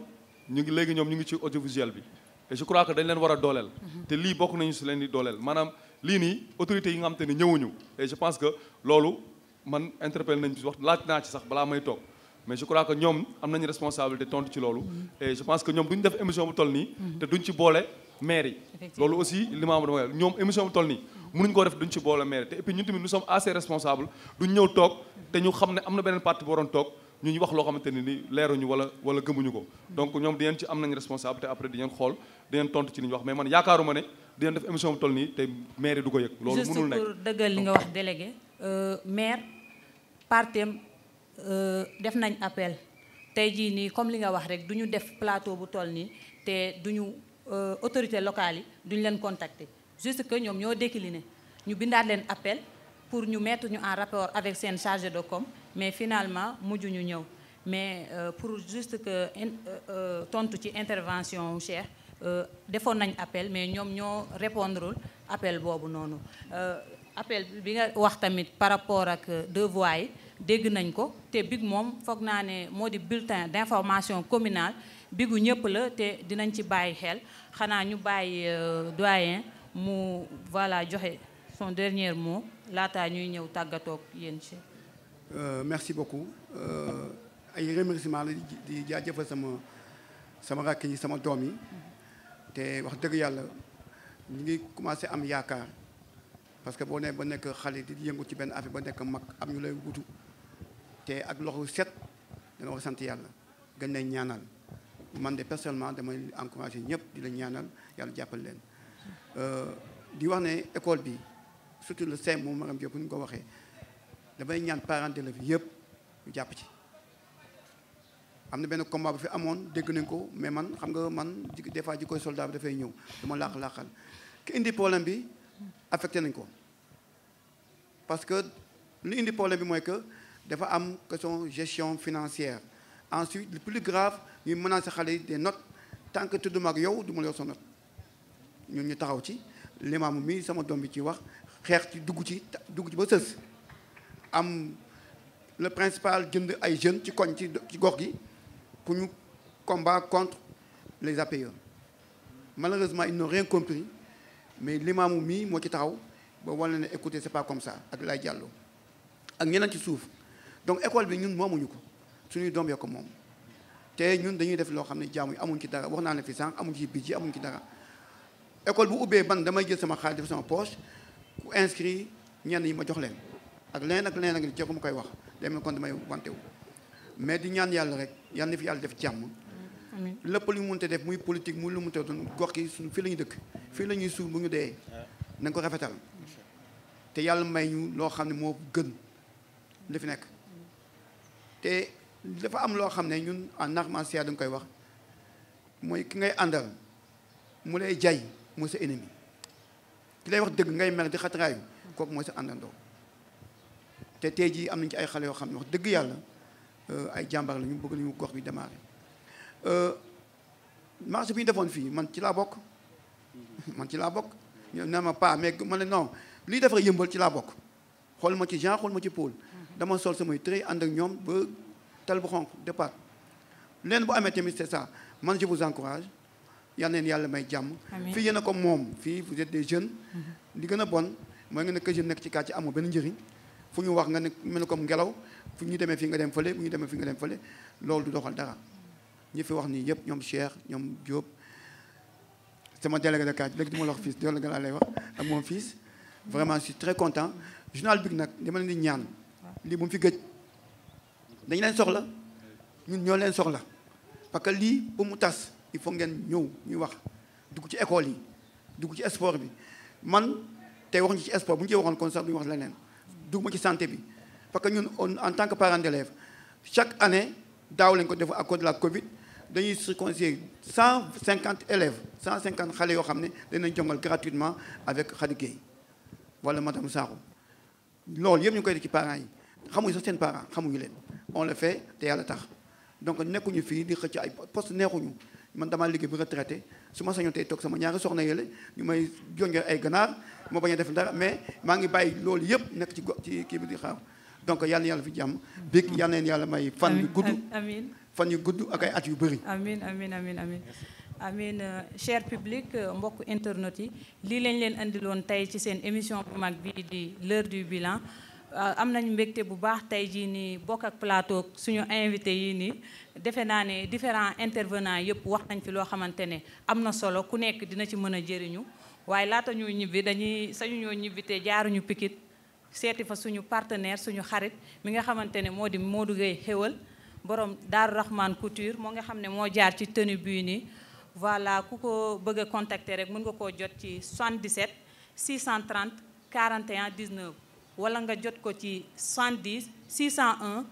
léegi ñoom ñu ngi ci audiovisuel bi et je crois que dañ leen war a dooleel te lii bokk nañu si leen di dooleel maanaam lii nii autorités yi nga xam te ne ñëwuñu et je pense que loolu man interpellé nañ ci wax laaj naa ci sax balaa may toog mais je crois que ñoom am nañu responsabilité tontu ci loolu et je pense que ñoom duñ def émission bu toll nii te duñ ci boole maire yi loolu aussi li ma am dama ñoom émission bu toll nii mënuñ koo def duñ ci boole maire te et puis ñun tamit nous sommes assez responsables duñ ñëw toog te ñu xam ne am na beneen parti bu waroon toog ñu wax loo xamante ne ni leeruñu wala gëmuñu ko donc ñoom di ngeen ci am nañ responsabilité après di ngeen xool di ngeen tontu ci li ñu wax mais man yaakaaruma ne di ngeen def émission bu toll nii te maire yi du ko yëg loolu mënul nekk juste pour dëggal li nga wax délégué maire partem def nañ appel tey jii nii comme li nga wax rek du ñu def plateau bu toll nii te duñu autorités locales yi duñu leen contacter juste que ñoom ñoo décliné ñu bindaat leen appel pour ñu mettre ñu en rapport avec seen chargé de com mais finalement mujj ñu ñëw mais pour juste que tontu ci intervention Cheikh defoon nañ appel mais ñoom ñoo répondrul appel boobu noonu appel bi nga wax tamit par rapport ak Deux Voies yi dégg nañ ko te big moom foog naa ne moo di bulletin d'information communal bigu ñëpp la te dinañ ci bàyyi xel xanaa ñu bàyyi doyen mu voilà joxe son dernier mot laataa ñuy ñëw tàggatoog yéen ci merci beaucoup ay remerciements la di jaajëfal sama rakk yi sama doom yi te wax dëgg yàlla ñu ngi commencé am yaakaar parce que boo nee ba nekk xale di yëngu ci benn affaire ba nekk mag am ñu lay wutu te ak loxo set dana war a sant yàlla gën nañ ñaanal man de personnellement damay encouragé ñëpp di la ñaanal yàlla jàppal leen di wax ne école bi surtout le CEM moom Maram Diop ni ñu ko waxee damay ñaan parents d'élèves yëpp ñu jàpp ci am na benn combat bu fi amoon dégg nañ ko mais man xam nga man des fois ji koy soldat bi dafay ñëw dama làq-làqal ki indi problème bi affecté nañ ko parce que li indi problème bi mooy que dafa am question gestion financière ensuite le plus grave ñuy menacer xale yi des notes tant que tudduma ak yow du ma la yor sa note ñun ñu taxaw ci limaamu mi sama doom bi ci wax xeex ci dugg ci ba sës am le principal jënd ay jeunes ci koñ ci gox gi pour ñu combat contre les APE malheureusement ils n'ont rien compris mais limaamu mii moo ci taxaw ba wala ne écoutez c'est pas comme ça ak lay jàllo ak ñeneen ci suuf donc école bi ñun moomuñu ko suñuy doom yoo ko moom te ñun dañuy def loo xam ne jaamu yi amuñ ci dara wax naa ne fi sànq amuñ ci budget amuñ ci dara école bu ubbee ban damay jël sama xaalis def sama poche ku inscrit ñenn yi ma jox leen ak leneen ak leneen ak joxu ma koy wax dem na kon damay wante wu mais di ñaan yàlla rek yàlla na fi yàlla def jàmm lépp lu ñu mënte def muy politique muy lu mu mënte doon gox gi suñu fii la ñu dëkk fii la ñuy suul bu ñu dee nañ ko rafetal te yàlla may ñu loo xam ne moo gën li fi nekk te dafa am loo xam ne ñun en art martial dañ koy wax mooy ki ngay àndal mu lay jay mooy sa ennemi ki lay wax dëgg ngay mer di xatraayu kooku mooy sa àndandoo te tey jii am nañ ci ay xale yoo xam ne wax dëgg yàlla ay jàmbar la ñu bëgg nañu gox bi démarré marché bi ñu defoon fii man ci laa bokk ñu ne ma pas mais ma ne non lii defar yëmbal ci laa bokk xool ma ci Jean xool ma ci Paul dama sol samay tërëy ànd ak ñoom ba tal bu xonq départ leen bu amee tamit c'est ça man je vous encourage yal neen yàlla may jàmm fii yéen a ko moom fii vous êtes des jeunes li gën a bon mooy nga ne que jeune nekk ci quartier amul benn njëriñ fu ñu wax nga ne mel comme ngelaw fu ñu demee fii nga dem fële bu ñu demee fii nga dem fële loolu du doxal dara ñi fi wax nii yëpp ñoom Cheikh ñoom Diop sama délégué de quartier léegi du ma la wax fils délégué laa lay wax ak moom fils vraiment je suis très content journal bi nag dama leen di ñaan lii bu mu fi gëj dañu leen soxla ñun ñoo leen soxla parce que lii bu mu tas il faut ngeen ñëw ñuy wax dugg ci école yi dugg ci sport bi man tey waxuñu ci sport bu ñu ci waxoon kon sax duñu wax leneen dugg ma ci santé bi parce que ñun en tant que parent d'élève chaque année daaw lañ ko def à cause de la Covid dañuy circoncire 150 élèves 150 xale yoo xam ne danañ jongal gratuitement avec Khady Gueye wala madame Sakho loolu yëpp ñu koy def ci parents yi xamuñu sax seen parents xamuñu leen on le fait te yàlla tax donc nekkuñu fii di xëcc ay poste neexuñu man damaa liggéey bu retraité su ma sañoon tey toog sama ñaari soxna yële ñu may jonge ay ganaar moo bañ a def dara mais maa ngi bàyyi loolu yëpp nekk ci kii bi di xaar donc yàlla fi jàmm big yal na leen yàlla may fan yu gudd amiin fan yu gudd ak ay at yu bëri amiin amiin amiin amiin amiin cher public mbokk internet yi lii lañ leen andiloon tey ci seen émission bu mag bii di l'heure du bilan am nañu mbégte bu baax tey jii nii bokk ak plateau suñu invité yi nii defe naa ne différents intervenants yëpp wax nañ fi loo xamante ne am na solo ku nekk dina ci mën a jëriñu waaye laata ñuy ñibbi dañuy sañu ñoo ñibbi te jaaruñu Pikine seeti fa suñu partenaire suñu xarit mi nga xamante ne moo di Modou Gueye xéwal borom Daaru Rahman Couture moo nga xam ne moo jaar ci tenue bii nii voilà ku ko bëgg a contacter rek mën nga koo jot ci 77 630 41 19 wala nga jot ko ci 70 601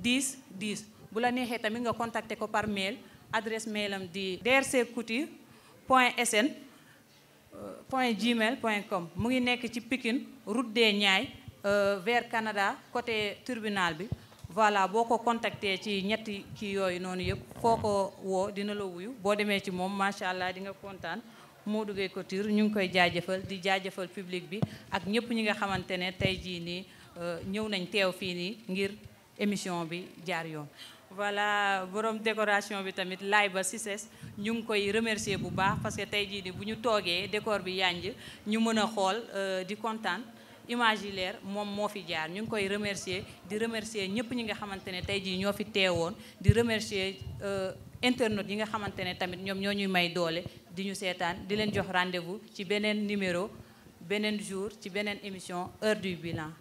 10 10 bu la neexee tamit nga contacter ko par mail adresse mailam di drccouture.sn@gmail.com mu ngi nekk ci Pikine route des Niayes vers Canada côté tribunal bi voilà boo ko contacter ci ñetti kii yooyu noonu yëpp foo ko woo dina la wuyu boo demee ci moom macha allah di nga kontaan Modou Gueye Couture ñu ngi koy jaajëfal di jaajëfal public bi ak ñëpp ñi nga xamante ne tey jii nii ñëw nañ teew fii nii ngir émission bi jaar yoon. voilà borom décoration bi tamit laay ba Cices ñu ngi koy remercier bu baax parce que tey jii nii bu ñu toogee décor bi yanj ñu mën a xool di kontaan image yi leer moom moo fi jaar ñu ngi koy remercier di remercier ñëpp ñi nga xamante ne tey jii ñoo fi teewoon di remercier internautes yi nga xamante ne tamit ñoom ñoo ñuy may doole di ñu seetaan di leen jox rendez-vous ci beneen numéro beneen jour ci beneen émission heure du bilan